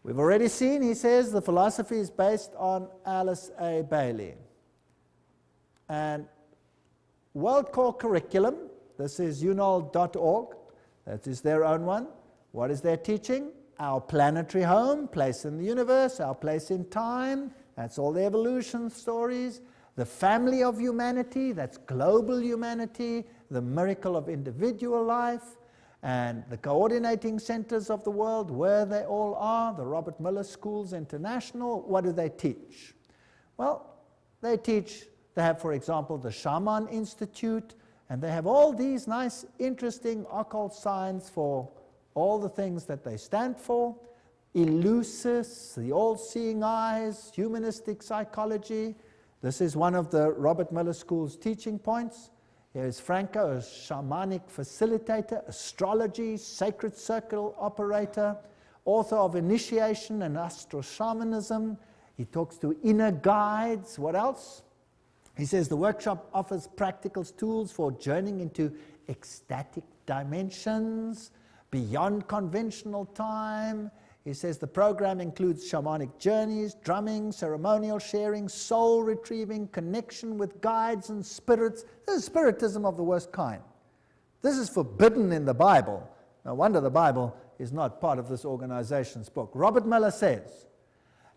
We've already seen, he says, the philosophy is based on Alice A. Bailey. And World Core Curriculum, this is unol.org, that is their own one. What is their teaching? Our planetary home, place in the universe, our place in time, that's all the evolution stories. The family of humanity, that's global humanity, the miracle of individual life, and the coordinating centers of the world, where they all are, the Robert Mueller Schools International. What do they teach? Well, they have, for example, the Shaman Institute, and they have all these nice, interesting occult signs for all the things that they stand for. Eleusis, the all-seeing eyes, humanistic psychology. This is one of the Robert Mueller School's teaching points. Here is Franco, a shamanic facilitator, astrology, sacred circle operator, author of Initiation and Astro Shamanism. He talks to inner guides. What else? He says the workshop offers practical tools for journeying into ecstatic dimensions, beyond conventional time. He says the program includes shamanic journeys, drumming, ceremonial sharing, soul retrieving, connection with guides and spirits. This is spiritism of the worst kind. This is forbidden in the Bible. No wonder the Bible is not part of this organization's book. Robert Mueller says,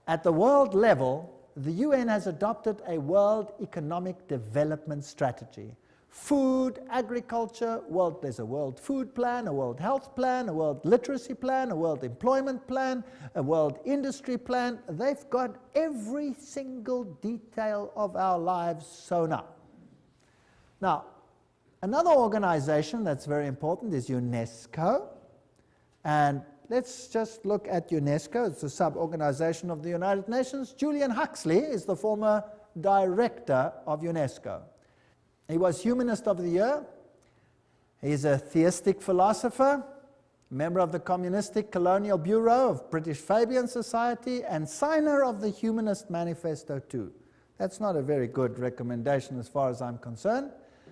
at the world level, the UN has adopted a world economic development strategy. Food, agriculture, there's a world food plan, a world health plan, a world literacy plan, a world employment plan, a world industry plan. They've got every single detail of our lives sewn up. Now, another organization that's very important is UNESCO. And let's just look at UNESCO. It's a sub-organization of the United Nations. Julian Huxley is the former director of UNESCO. He was Humanist of the Year. He's a theistic philosopher, member of the Communistic Colonial Bureau of British Fabian Society, and signer of the Humanist Manifesto too. That's not a very good recommendation as far as I'm concerned.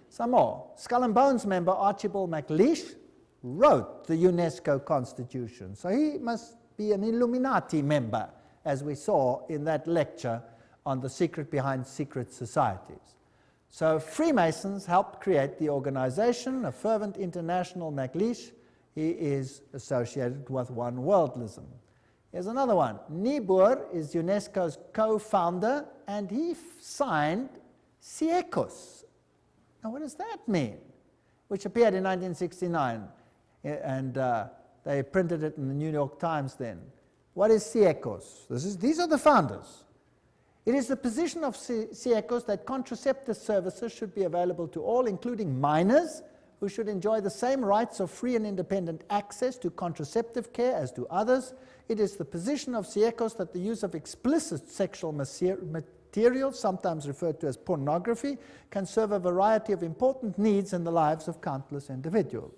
Some more. Skull and Bones member Archibald MacLeish wrote the UNESCO Constitution. So he must be an Illuminati member, as we saw in that lecture on the secret behind secret societies. So Freemasons helped create the organization, a fervent international MacLeish. He is associated with one worldlism. Here's another one. Niebuhr is UNESCO's co-founder, and he signed Siecos. Now what does that mean? Which appeared in 1969, and they printed it in the New York Times then. What is Siecos? These are the founders. It is the position of Siecos that contraceptive services should be available to all, including minors, who should enjoy the same rights of free and independent access to contraceptive care as do others. It is the position of Siecos that the use of explicit sexual material, sometimes referred to as pornography, can serve a variety of important needs in the lives of countless individuals.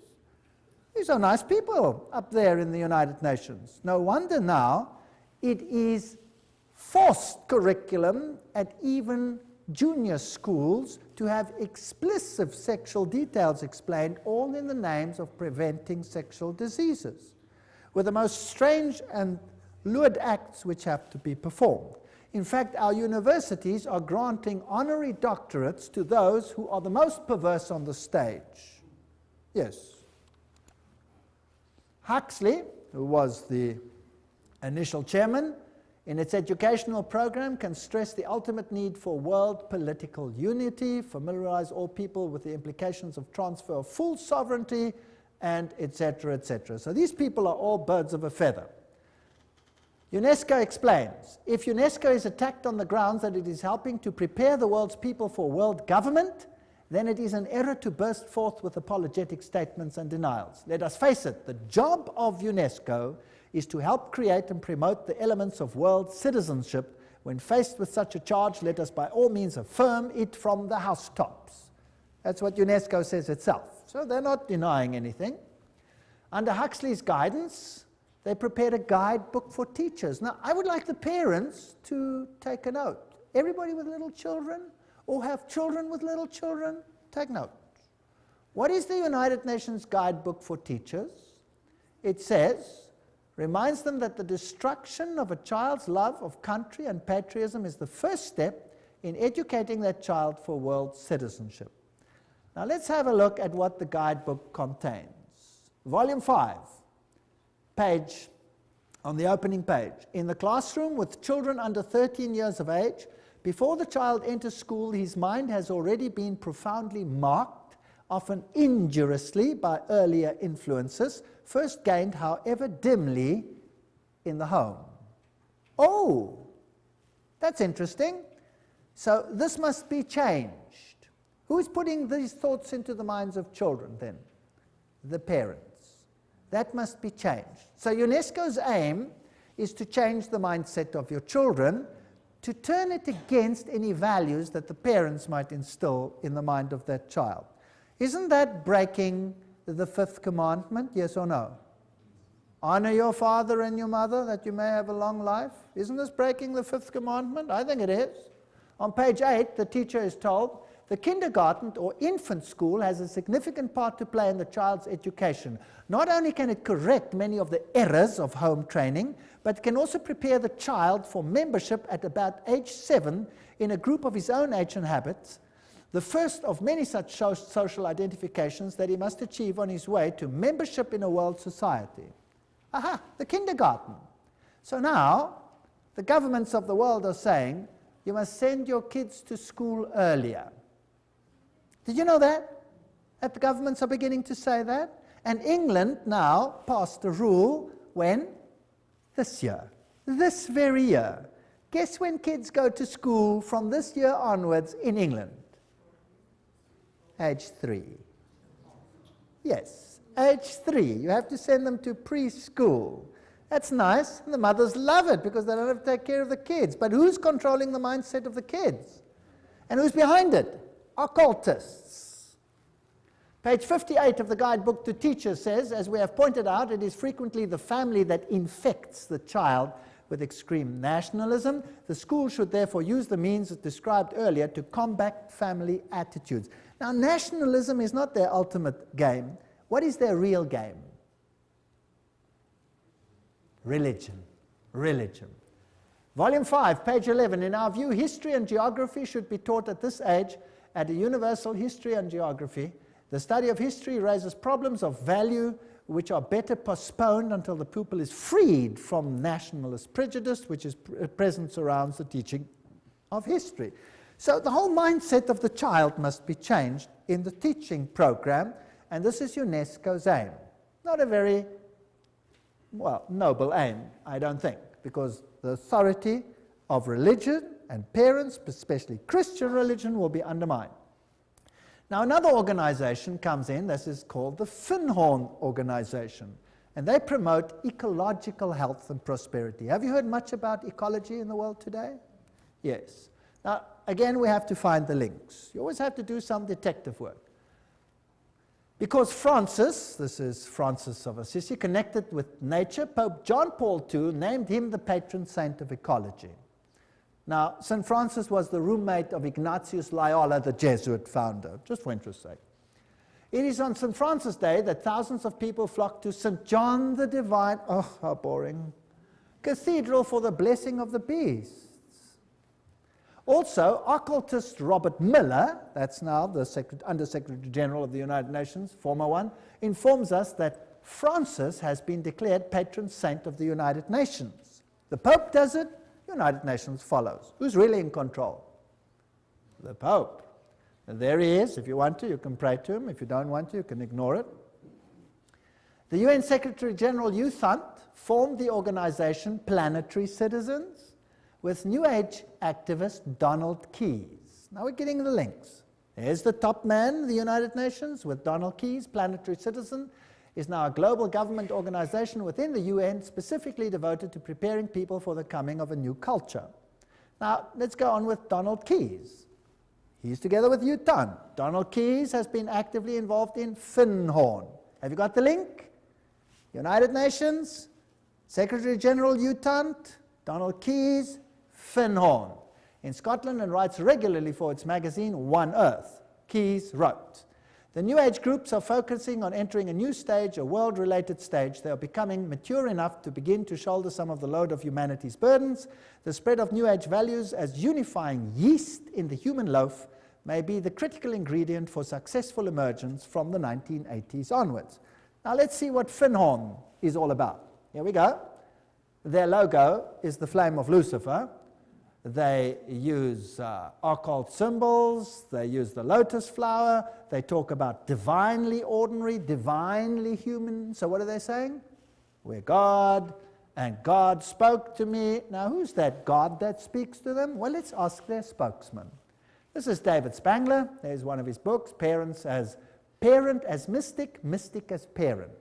These are nice people up there in the United Nations. No wonder now it is forced curriculum at even junior schools to have explicit sexual details explained, all in the names of preventing sexual diseases, with the most strange and lewd acts which have to be performed. In fact, our universities are granting honorary doctorates to those who are the most perverse on the stage. Yes. Huxley, who was the initial chairman, in its educational program can stress the ultimate need for world political unity, familiarize all people with the implications of transfer of full sovereignty, and etc., etc. So these people are all birds of a feather. UNESCO explains, if UNESCO is attacked on the grounds that it is helping to prepare the world's people for world government, then it is an error to burst forth with apologetic statements and denials. Let us face it, the job of UNESCO is to help create and promote the elements of world citizenship. When faced with such a charge, let us by all means affirm it from the housetops. That's what UNESCO says itself. So they're not denying anything. Under Huxley's guidance, they prepared a guidebook for teachers. Now, I would like the parents to take a note. Everybody with little children, or have children with little children, take note. What is the United Nations Guidebook for Teachers? It says, reminds them that the destruction of a child's love of country and patriotism is the first step in educating that child for world citizenship. Now let's have a look at what the guidebook contains. Volume 5, page, on the opening page. In the classroom with children under 13 years of age, before the child enters school, his mind has already been profoundly marked, often injuriously by earlier influences, first gained, however dimly, in the home. Oh, that's interesting. So this must be changed. Who's putting these thoughts into the minds of children then? The parents. That must be changed. So UNESCO's aim is to change the mindset of your children, to turn it against any values that the parents might instill in the mind of that child. Isn't that breaking the fifth commandment, yes or no? Honor your father and your mother that you may have a long life. Isn't this breaking the fifth commandment? I think it is. On page 8, the teacher is told, the kindergarten or infant school has a significant part to play in the child's education. Not only can it correct many of the errors of home training, but it can also prepare the child for membership at about age 7 in a group of his own age and habits, the first of many such social identifications that he must achieve on his way to membership in a world society. Aha, the kindergarten. So now, the governments of the world are saying, you must send your kids to school earlier. Did you know that? That the governments are beginning to say that? And England now passed a rule when? This year. This very year. Guess when kids go to school from this year onwards in England? Age 3. Yes, age 3. You have to send them to preschool. That's nice. And the mothers love it because they don't have to take care of the kids. But who's controlling the mindset of the kids? And who's behind it? Occultists. Page 58 of the guidebook to teachers says, as we have pointed out, it is frequently the family that infects the child with extreme nationalism. The school should therefore use the means described earlier to combat family attitudes. Now, nationalism is not their ultimate game. What is their real game? Religion. Religion. Volume 5, page 11. In our view, history and geography should be taught at this age at a universal history and geography. The study of history raises problems of value which are better postponed until the pupil is freed from nationalist prejudice, which is present surrounds the teaching of history. So the whole mindset of the child must be changed in the teaching program, and this is UNESCO's aim. Not a very, well, noble aim, I don't think, because the authority of religion and parents, especially Christian religion, will be undermined. Now another organization comes in, this is called the Finhorn organization, and they promote ecological health and prosperity. Have you heard much about ecology in the world today? Yes. Now again, we have to find the links. You always have to do some detective work. Because Francis, this is Francis of Assisi, connected with nature, Pope John Paul II named him the patron saint of ecology. Now, St. Francis was the roommate of Ignatius Loyola, the Jesuit founder, just for interest's sake. It is on St. Francis Day that thousands of people flock to St. John the Divine, oh, how boring, Cathedral for the blessing of the beasts. Also, occultist Robert Miller, that's now the Under-Secretary General of the United Nations, former one, informs us that Francis has been declared patron saint of the United Nations. The Pope does it, United Nations follows. Who's really in control? The Pope. And there he is. If you want to, you can pray to him. If you don't want to, you can ignore it. The UN Secretary General U Thant formed the organization Planetary Citizens with New Age activist Donald Keyes. Now we're getting the links. There's the top man of the United Nations with Donald Keyes. Planetary Citizen is now a global government organization within the UN specifically devoted to preparing people for the coming of a new culture. Now let's go on with Donald Keyes. He's together with U Thant. Donald Keyes has been actively involved in Finhorn. Have you got the link? United Nations, Secretary General U Thant, Donald Keyes, Finhorn. In Scotland and writes regularly for its magazine One Earth. Keyes wrote, "The New Age groups are focusing on entering a new stage, a world-related stage. They are becoming mature enough to begin to shoulder some of the load of humanity's burdens. The spread of New Age values as unifying yeast in the human loaf may be the critical ingredient for successful emergence from the 1980s onwards." Now let's see what Finhorn is all about. Here we go. Their logo is the flame of Lucifer. They use occult symbols. They use the lotus flower. They talk about divinely ordinary, divinely human. So what are they saying? We're God, and God spoke to me. Now who's that God that speaks to them? Well, let's ask their spokesman. This is David Spangler. There's one of his books, Parent as Mystic, Mystic as Parent.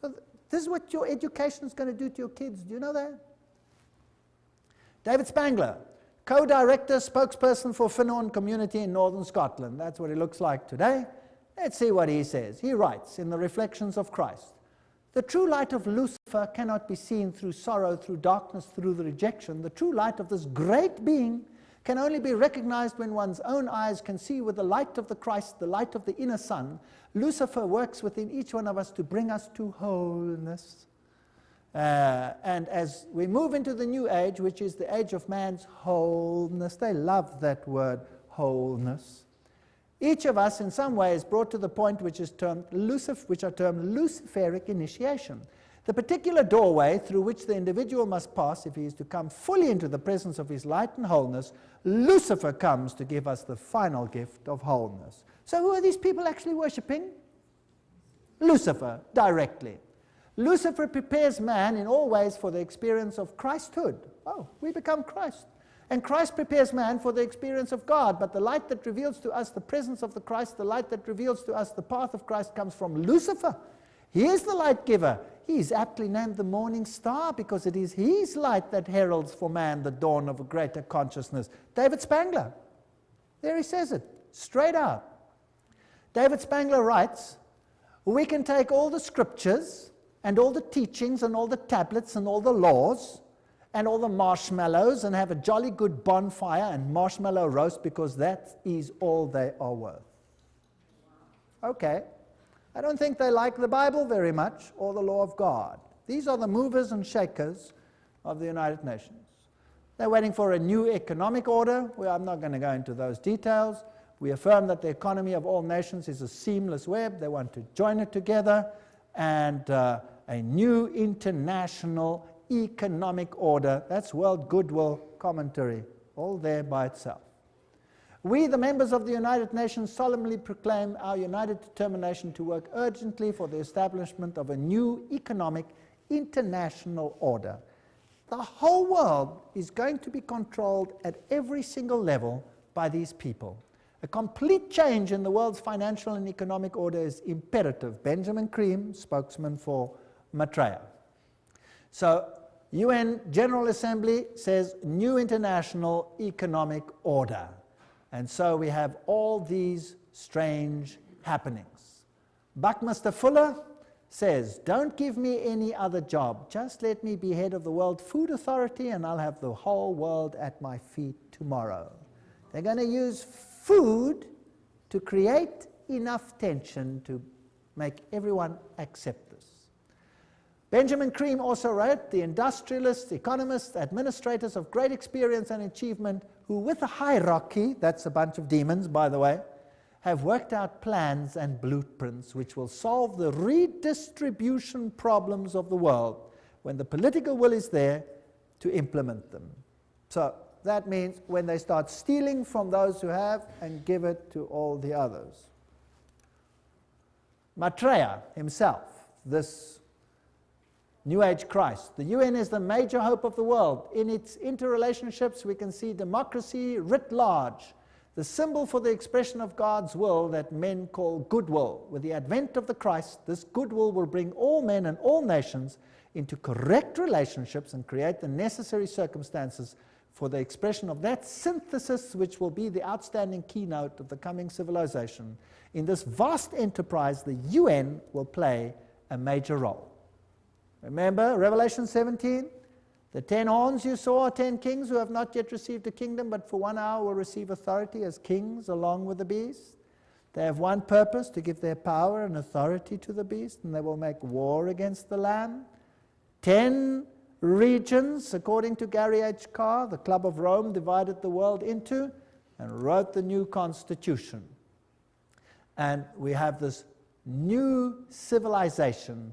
So this is what your education is going to do to your kids. Do you know that? David Spangler, co-director, spokesperson for Finhorn community in northern Scotland. That's what it looks like today. Let's see what he says. He writes in the Reflections of Christ, "The true light of Lucifer cannot be seen through sorrow, through darkness, through the rejection. The true light of this great being can only be recognized when one's own eyes can see with the light of the Christ, the light of the inner sun. Lucifer works within each one of us to bring us to wholeness." And as we move into the new age, which is the age of man's wholeness, they love that word, wholeness. Each of us in some way is brought to the point which are termed Luciferic initiation. The particular doorway through which the individual must pass if he is to come fully into the presence of his light and wholeness, Lucifer comes to give us the final gift of wholeness. So who are these people actually worshipping? Lucifer, directly. Lucifer prepares man in all ways for the experience of Christhood. Oh, we become Christ. And Christ prepares man for the experience of God. But the light that reveals to us the presence of the Christ, the light that reveals to us the path of Christ comes from Lucifer. He is the light giver. He is aptly named the morning star because it is his light that heralds for man the dawn of a greater consciousness. David Spangler. There he says it, straight out. David Spangler writes, "We can take all the scriptures and all the teachings and all the tablets and all the laws and all the marshmallows and have a jolly good bonfire and marshmallow roast because that is all they are worth." Okay. I don't think they like the Bible very much or the law of God. These are the movers and shakers of the United Nations. They're waiting for a new economic order. Well, I'm not going to go into those details. We affirm that the economy of all nations is a seamless web. They want to join it together, and a new international economic order. That's World Goodwill Commentary, all there by itself. We, the members of the United Nations, solemnly proclaim our united determination to work urgently for the establishment of a new economic international order. The whole world is going to be controlled at every single level by these people. A complete change in the world's financial and economic order is imperative. Benjamin Cream, spokesman for Maitreya. So, UN General Assembly says new international economic order. And so we have all these strange happenings. Buckminster Fuller says, "Don't give me any other job. Just let me be head of the World Food Authority and I'll have the whole world at my feet tomorrow." They're going to use food to create enough tension to make everyone accept this. Benjamin Cream also wrote, the industrialists, economists, administrators of great experience and achievement, who with a hierarchy, that's a bunch of demons, by the way, have worked out plans and blueprints which will solve the redistribution problems of the world when the political will is there to implement them. So that means when they start stealing from those who have and give it to all the others. Maitreya himself, this New Age Christ. The UN is the major hope of the world. In its interrelationships, we can see democracy writ large, the symbol for the expression of God's will that men call goodwill. With the advent of the Christ, this goodwill will bring all men and all nations into correct relationships and create the necessary circumstances for the expression of that synthesis which will be the outstanding keynote of the coming civilization. In this vast enterprise, the UN will play a major role. Remember Revelation 17? The 10 horns you saw are 10 kings who have not yet received a kingdom, but for 1 hour will receive authority as kings along with the beast. They have one purpose, to give their power and authority to the beast, and they will make war against the Lamb. 10 regions, according to Gary H. Carr, the Club of Rome divided the world into and wrote the new constitution. And we have this new civilization,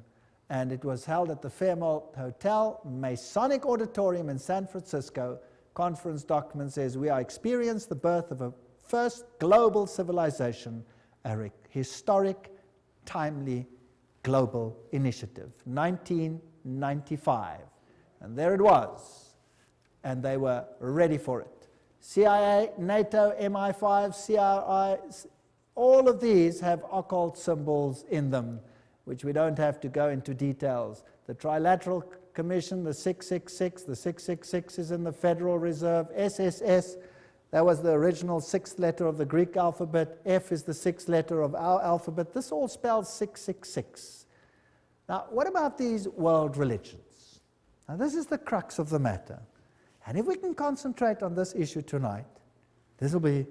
and it was held at the Fairmont Hotel, Masonic Auditorium in San Francisco. Conference document says, we are experiencing the birth of a first global civilization, a historic, timely global initiative, 1995. And there it was, and they were ready for it. CIA, NATO, MI5, CRI, all of these have occult symbols in them, which we don't have to go into details. The Trilateral Commission, the 666, the 666 is in the Federal Reserve. SSS, that was the original 6th letter of the Greek alphabet. F is the 6th letter of our alphabet. This all spells 666. Now, what about these world religions? Now, this is the crux of the matter. And if we can concentrate on this issue tonight, this will be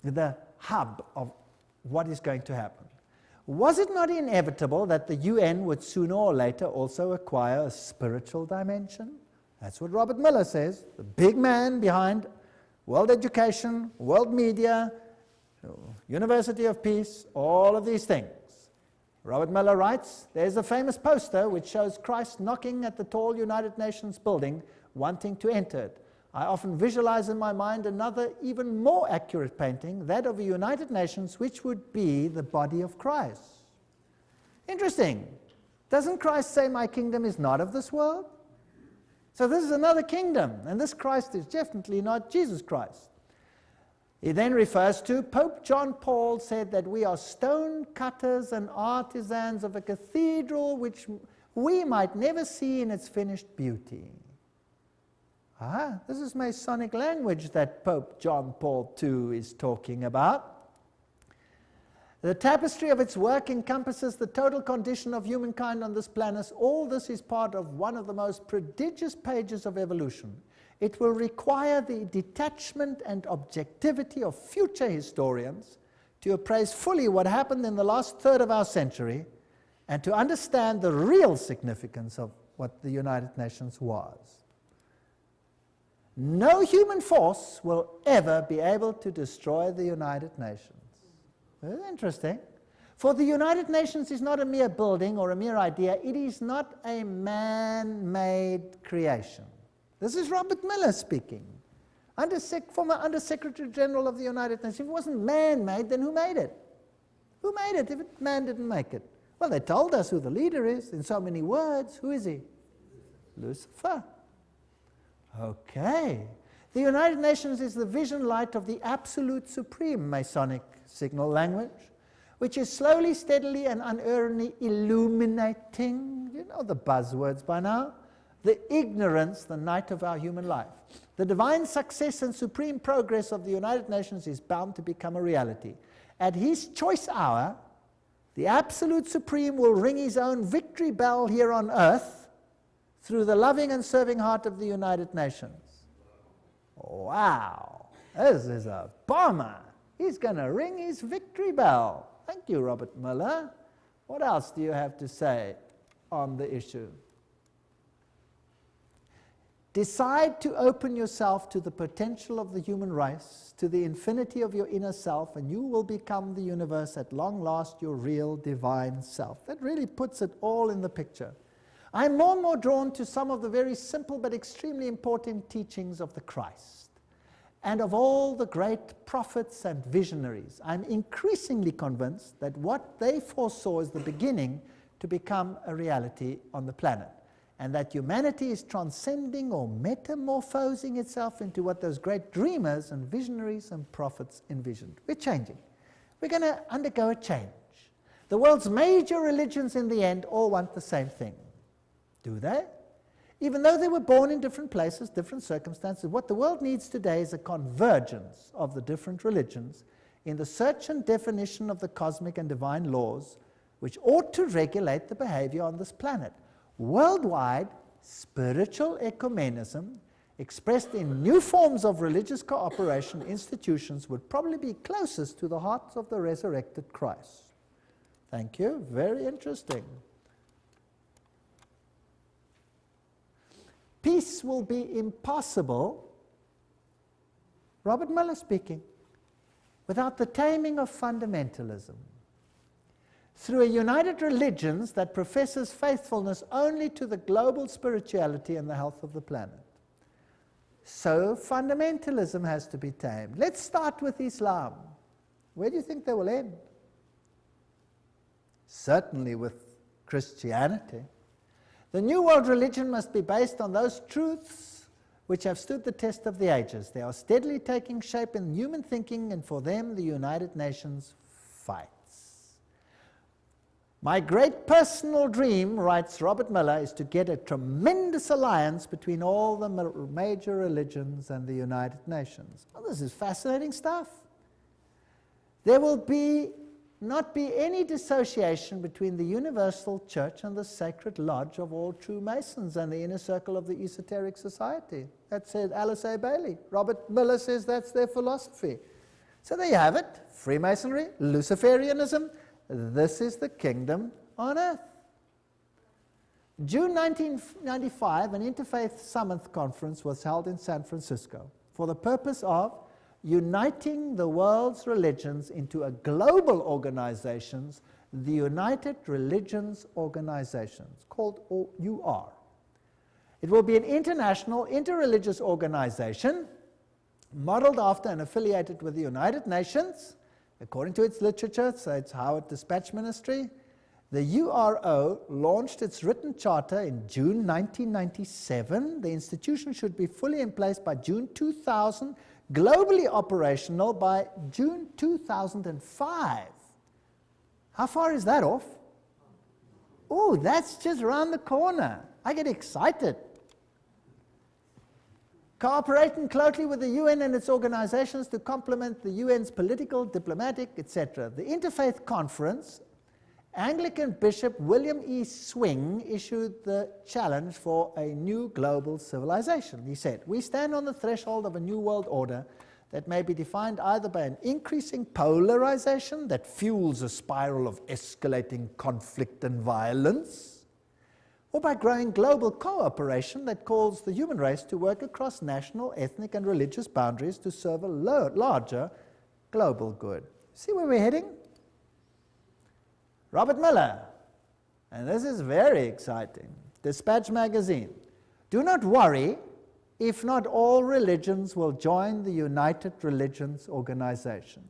the hub of what is going to happen. Was it not inevitable that the UN would sooner or later also acquire a spiritual dimension? That's what Robert Miller says, the big man behind world education, world media, University of Peace, all of these things. Robert Miller writes, there's a famous poster which shows Christ knocking at the tall United Nations building, wanting to enter it. I often visualize in my mind another, even more accurate painting, that of the United Nations, which would be the body of Christ. Interesting. Doesn't Christ say, my kingdom is not of this world? So this is another kingdom, and this Christ is definitely not Jesus Christ. He then refers to Pope John Paul said that we are stone cutters and artisans of a cathedral which we might never see in its finished beauty. This is Masonic language that Pope John Paul II is talking about. The tapestry of its work encompasses the total condition of humankind on this planet. All this is part of one of the most prodigious pages of evolution. It will require the detachment and objectivity of future historians to appraise fully what happened in the last third of our century and to understand the real significance of what the United Nations was. No human force will ever be able to destroy the United Nations. Very interesting. For the United Nations is not a mere building or a mere idea. It is not a man-made creation. This is Robert Miller speaking, former Under-Secretary General of the United Nations. If it wasn't man-made, then who made it? Who made it if man didn't make it? Well, they told us who the leader is in so many words. Who is he? Lucifer. Okay. The United Nations is the vision light of the absolute supreme Masonic signal language, which is slowly, steadily, and unerringly illuminating, you know the buzzwords by now, the ignorance, the night of our human life. The divine success and supreme progress of the United Nations is bound to become a reality. At his choice hour, the absolute supreme will ring his own victory bell here on earth through the loving and serving heart of the United Nations. Wow, this is a bomber. He's going to ring his victory bell. Thank you, Robert Miller. What else do you have to say? on the issue. Decide to open yourself to the potential of the human race, to the infinity of your inner self, and you will become the universe at long last, your real divine self. That really puts it all in the picture. I'm more and more drawn to some of the very simple but extremely important teachings of the Christ and of all the great prophets and visionaries. I'm increasingly convinced that what they foresaw is the beginning to become a reality on the planet, and that humanity is transcending or metamorphosing itself into what those great dreamers and visionaries and prophets envisioned. We're changing. We're going to undergo a change. The world's major religions in the end all want the same thing. Do they? Even though they were born in different places, different circumstances, what the world needs today is a convergence of the different religions in the search and definition of the cosmic and divine laws which ought to regulate the behavior on this planet. Worldwide, spiritual ecumenism, expressed in new forms of religious cooperation institutions, would probably be closest to the heart of the resurrected Christ. Thank you. Very interesting. Peace will be impossible, Robert Muller speaking, without the taming of fundamentalism. Through a united religions that professes faithfulness only to the global spirituality and the health of the planet. So fundamentalism has to be tamed. Let's start with Islam. Where do you think they will end? Certainly with Christianity. The New World religion must be based on those truths which have stood the test of the ages. They are steadily taking shape in human thinking, and for them the United Nations fights. My great personal dream, writes Robert Muller, is to get a tremendous alliance between all the major religions and the United Nations. Well, this is fascinating stuff. There will not be any dissociation between the universal church and the sacred lodge of all true Masons and the inner circle of the esoteric society. That said Alice A. Bailey. Robert Muller says that's their philosophy. So there you have it. Freemasonry, Luciferianism. This is the kingdom on earth. June 1995, an Interfaith Summit conference was held in San Francisco for the purpose of uniting the world's religions into a global organization, the United Religions Organizations, called UR. It will be an international, interreligious organization modeled after and affiliated with the United Nations. According to its literature, so it's Howard Dispatch Ministry, the URO launched its written charter in June 1997. The institution should be fully in place by June 2000, globally operational by June 2005. How far is that off? Oh, that's just around the corner. I get excited. Cooperating closely with the UN and its organizations to complement the UN's political, diplomatic, etc. The Interfaith Conference, Anglican Bishop William E. Swing issued the challenge for a new global civilization. He said, "We stand on the threshold of a new world order that may be defined either by an increasing polarization that fuels a spiral of escalating conflict and violence, or by growing global cooperation that calls the human race to work across national, ethnic, and religious boundaries to serve a larger global good." See where we're heading? Robert Muller, and this is very exciting, Dispatch magazine. "Do not worry if not all religions will join the United Religions Organization.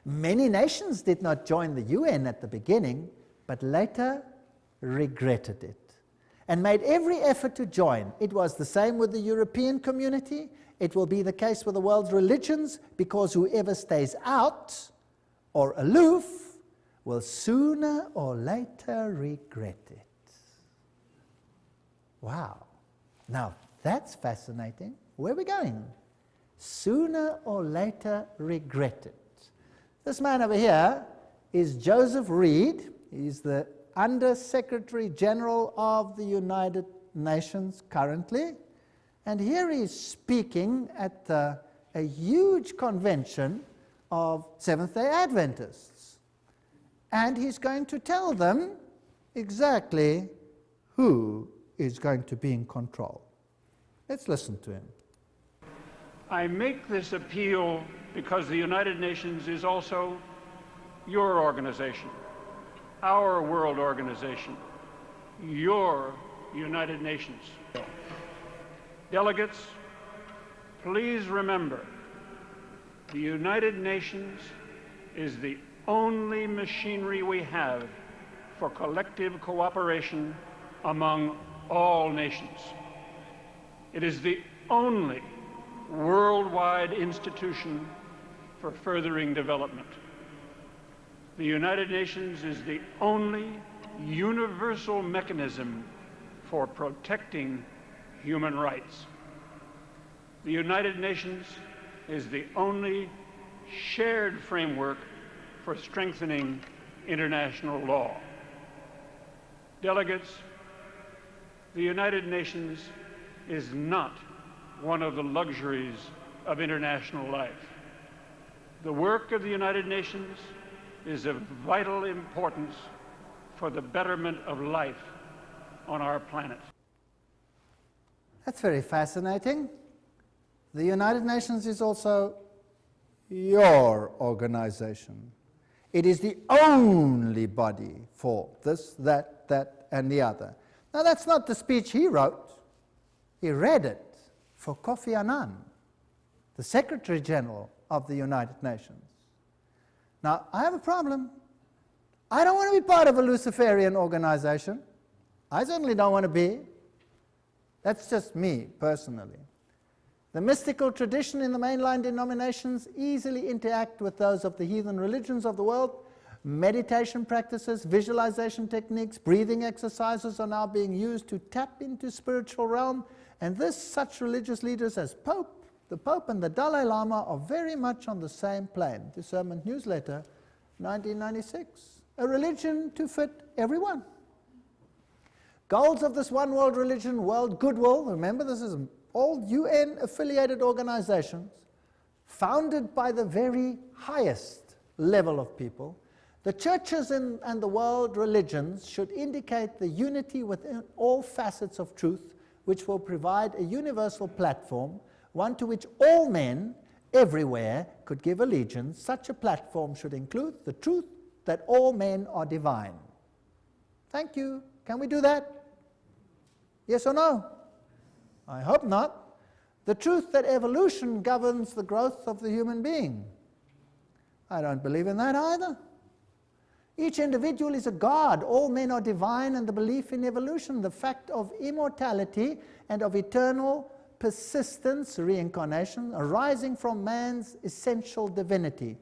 Many nations did not join the UN at the beginning, but later regretted it and made every effort to join. It was the same with the European community. It will be the case with the world's religions, because whoever stays out or aloof will sooner or later regret it." Wow. Now, that's fascinating. Where are we going? Sooner or later regret it. This man over here is Joseph Reed. He's the Under Secretary General of the United Nations currently. And here he's speaking at a huge convention of Seventh-day Adventists. And he's going to tell them exactly who is going to be in control. Let's listen to him. I make this appeal because the United Nations is also your organization, our world organization, your United Nations. Delegates, please remember, the United Nations is the only machinery we have for collective cooperation among all nations. It is the only worldwide institution for furthering development. The United Nations is the only universal mechanism for protecting human rights. The United Nations is the only shared framework for strengthening international law. Delegates, the United Nations is not one of the luxuries of international life. The work of the United Nations is of vital importance for the betterment of life on our planet. That's very fascinating. The United Nations is also your organization. It is the only body for this, that, and the other. Now, that's not the speech he wrote. He read it for Kofi Annan, the Secretary General of the United Nations. Now, I have a problem. I don't want to be part of a Luciferian organization. I certainly don't want to be. That's just me, personally. The mystical tradition in the mainline denominations easily interact with those of the heathen religions of the world. Meditation practices, visualization techniques, breathing exercises are now being used to tap into spiritual realm, and such religious leaders as the Pope and the Dalai Lama are very much on the same plane. Discernment Newsletter, 1996. A religion to fit everyone. Goals of this one world religion, world goodwill, remember this is all UN-affiliated organizations, founded by the very highest level of people. The churches and the world religions should indicate the unity within all facets of truth, which will provide a universal platform, one to which all men everywhere could give allegiance. Such a platform should include the truth that all men are divine. Thank you. Can we do that? Yes or no? I hope not. The truth that evolution governs the growth of the human being. I don't believe in that either. Each individual is a god. All men are divine, and the belief in evolution, the fact of immortality and of eternal persistence, reincarnation, arising from man's essential divinity.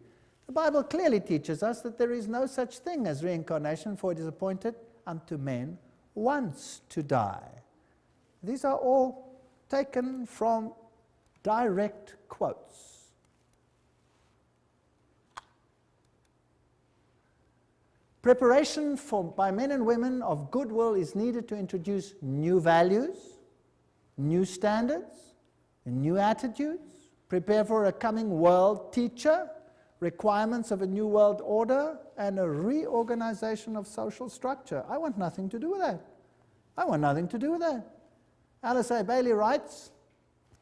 The Bible clearly teaches us that there is no such thing as reincarnation, for it is appointed unto men once to die. These are all taken from direct quotes. Preparation by men and women of goodwill is needed to introduce new values, new standards, and new attitudes, prepare for a coming world teacher, requirements of a new world order, and a reorganization of social structure. I want nothing to do with that. I want nothing to do with that. Alice A. Bailey writes,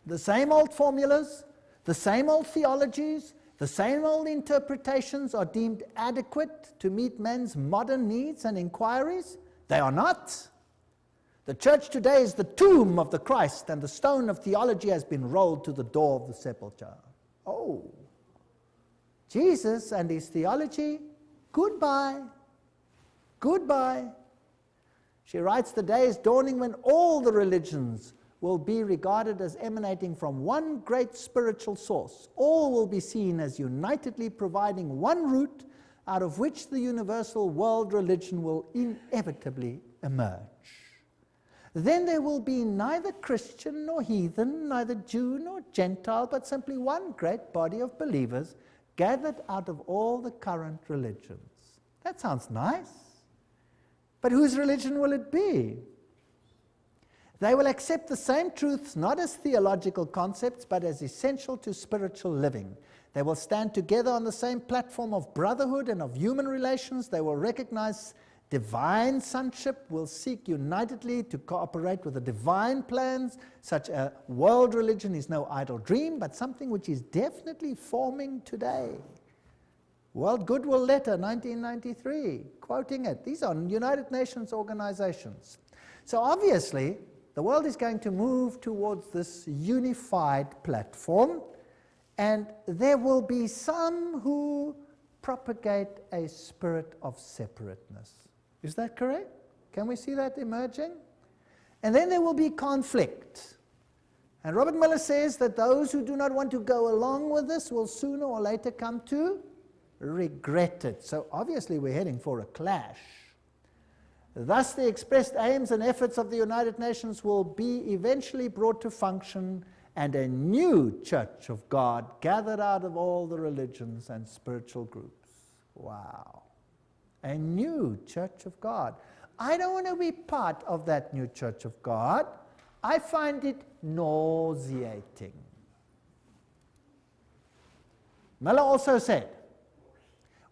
the same old formulas, the same old theologies, the same old interpretations are deemed adequate to meet men's modern needs and inquiries. They are not. The church today is the tomb of the Christ, and the stone of theology has been rolled to the door of the sepulchre. Oh, Jesus and his theology, goodbye, goodbye. She writes, the day is dawning when all the religions will be regarded as emanating from one great spiritual source. All will be seen as unitedly providing one root out of which the universal world religion will inevitably emerge. Then there will be neither Christian nor heathen, neither Jew nor Gentile, but simply one great body of believers gathered out of all the current religions. That sounds nice. But whose religion will it be? They will accept the same truths not as theological concepts, but as essential to spiritual living. They will stand together on the same platform of brotherhood and of human relations. They will recognize divine sonship will seek unitedly to cooperate with the divine plans. Such a world religion is no idle dream, but something which is definitely forming today. World Goodwill Letter, 1993, quoting it. These are United Nations organizations. So obviously, the world is going to move towards this unified platform, and there will be some who propagate a spirit of separateness. Is that correct? Can we see that emerging? And then there will be conflict. And Robert Miller says that those who do not want to go along with this will sooner or later come to regret it. So obviously we're heading for a clash. Thus the expressed aims and efforts of the United Nations will be eventually brought to function, and a new church of God gathered out of all the religions and spiritual groups. Wow. A new church of God. I don't want to be part of that new church of God. I find it nauseating. Miller also said,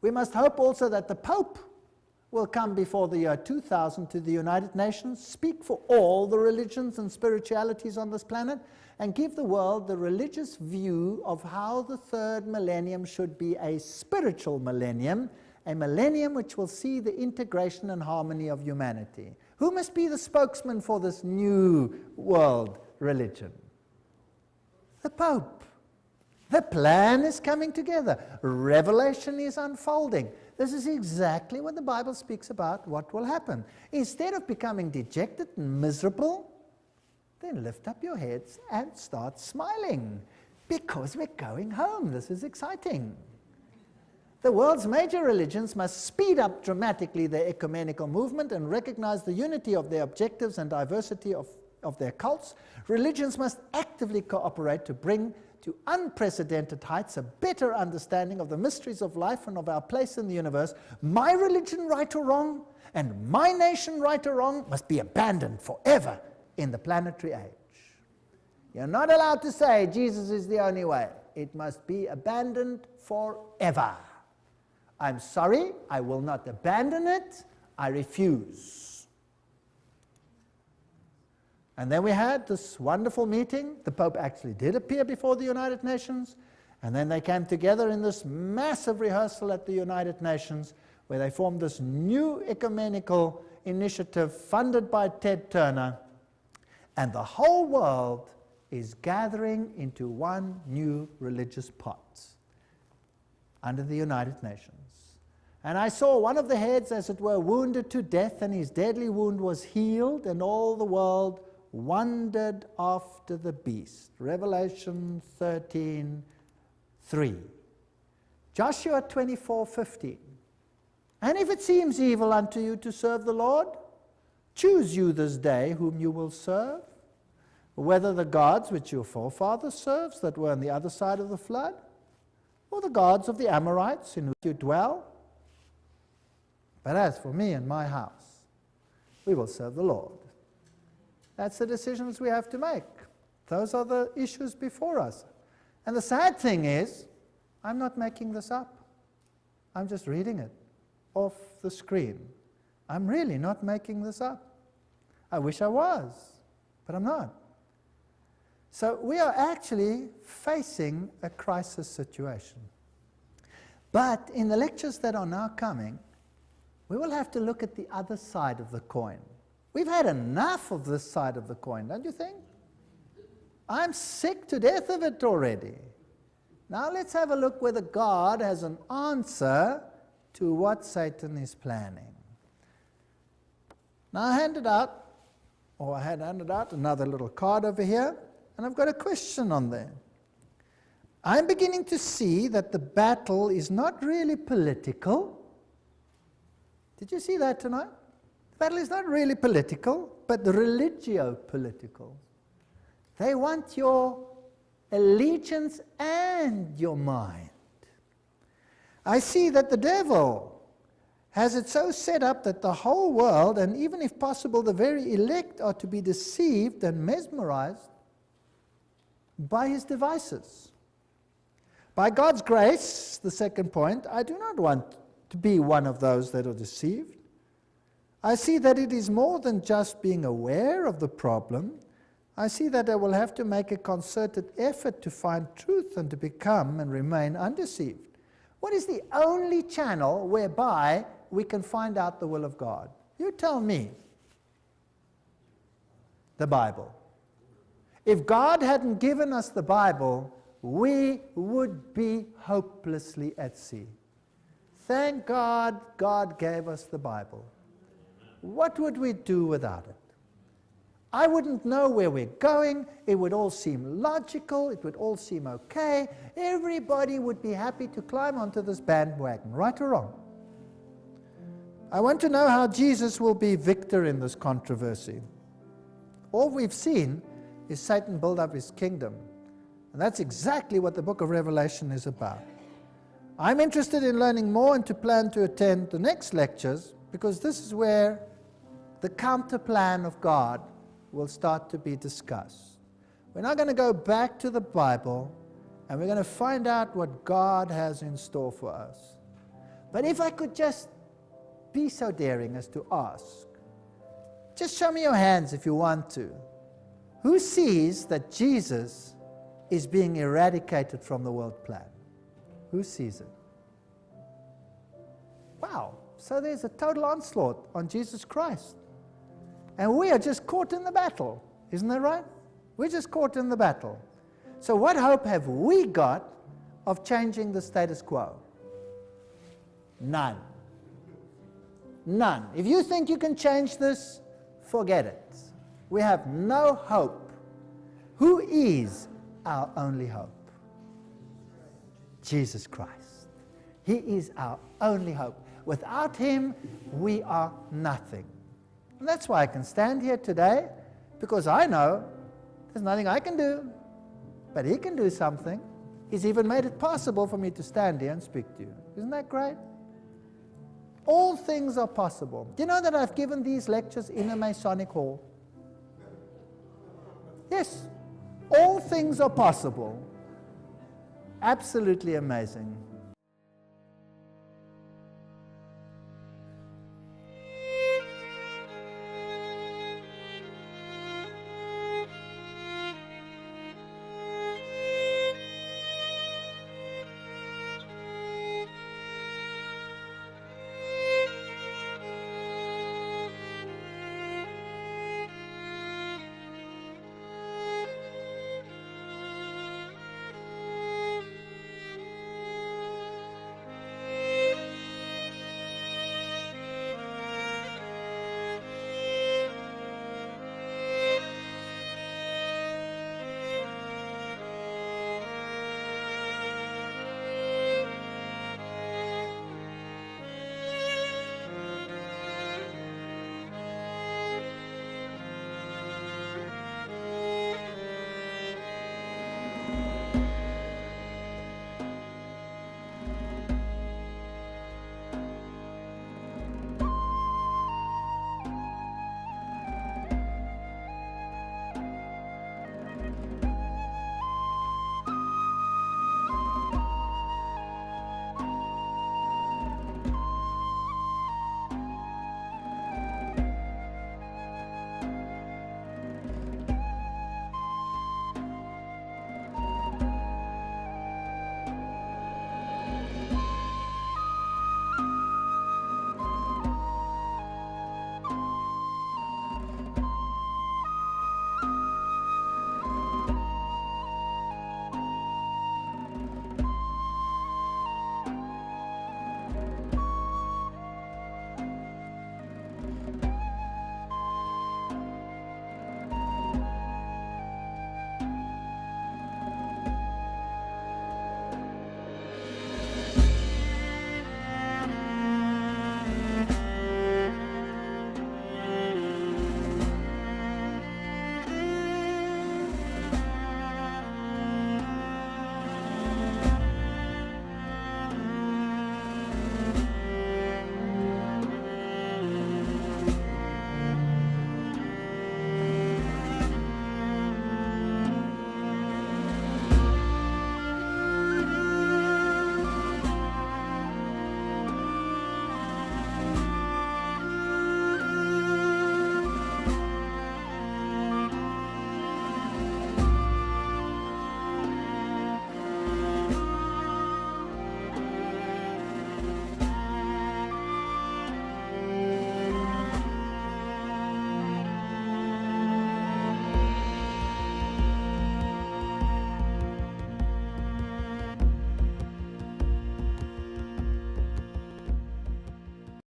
we must hope also that the Pope will come before the year 2000 to the United Nations, speak for all the religions and spiritualities on this planet, and give the world the religious view of how the third millennium should be a spiritual millennium, a millennium which will see the integration and harmony of humanity. Who must be the spokesman for this new world religion? The Pope. The plan is coming together. Revelation is unfolding. This is exactly what the Bible speaks about what will happen. Instead of becoming dejected and miserable, then lift up your heads and start smiling, because we're going home. This is exciting. The world's major religions must speed up dramatically their ecumenical movement and recognize the unity of their objectives and diversity of their cults. Religions must actively cooperate to bring to unprecedented heights a better understanding of the mysteries of life and of our place in the universe. My religion, right or wrong, and my nation, right or wrong, must be abandoned forever in the planetary age. You're not allowed to say Jesus is the only way. It must be abandoned forever. I'm sorry, I will not abandon it. I refuse. And then we had this wonderful meeting. The Pope actually did appear before the United Nations. And then they came together in this massive rehearsal at the United Nations, where they formed this new ecumenical initiative funded by Ted Turner. And the whole world is gathering into one new religious pot under the United Nations. And I saw one of the heads, as it were, wounded to death, and his deadly wound was healed, and all the world wondered after the beast. Revelation 13:3. Joshua 24:15. And if it seems evil unto you to serve the Lord, choose you this day whom you will serve, whether the gods which your forefathers served that were on the other side of the flood, or the gods of the Amorites in whom you dwell. But as for me and my house, we will serve the Lord. That's the decisions we have to make. Those are the issues before us. And the sad thing is, I'm not making this up. I'm just reading it off the screen. I'm really not making this up. I wish I was, but I'm not. So we are actually facing a crisis situation. But in the lectures that are now coming, we will have to look at the other side of the coin. We've had enough of this side of the coin, don't you think? I'm sick to death of it already. Now let's have a look whether God has an answer to what Satan is planning. Now I had handed out another little card over here, and I've got a question on there. I'm beginning to see that the battle is not really political. Did you see that tonight? The battle is not really political, but religio-political. They want your allegiance and your mind. I see that the devil has it so set up that the whole world, and even if possible the very elect, are to be deceived and mesmerized by his devices. By God's grace, the second point, I do not want to be one of those that are deceived. I see that it is more than just being aware of the problem. I see that I will have to make a concerted effort to find truth and to become and remain undeceived. What is the only channel whereby we can find out the will of God? You tell me. The Bible. If God hadn't given us the Bible, we would be hopelessly at sea. Thank God, God gave us the Bible. What would we do without it? I wouldn't know where we're going. It would all seem logical. It would all seem okay. Everybody would be happy to climb onto this bandwagon, right or wrong. I want to know how Jesus will be victor in this controversy. All we've seen is Satan build up his kingdom. And that's exactly what the book of Revelation is about. I'm interested in learning more and to plan to attend the next lectures, because this is where the counter plan of God will start to be discussed. We're now going to go back to the Bible, and we're going to find out what God has in store for us. But if I could just be so daring as to ask, just show me your hands if you want to. Who sees that Jesus is being eradicated from the world plan? Who sees it? Wow, so there's a total onslaught on Jesus Christ. And we are just caught in the battle. Isn't that right? We're just caught in the battle. So what hope have we got of changing the status quo? None. None. If you think you can change this, forget it. We have no hope. Who is our only hope? Jesus Christ. He is our only hope. Without him, we are nothing. And that's why I can stand here today, because I know there's nothing I can do, but he can do something. He's even made it possible for me to stand here and speak to you. Isn't that great? All things are possible. Do you know that I've given these lectures in a Masonic hall? Yes. All things are possible. Absolutely amazing.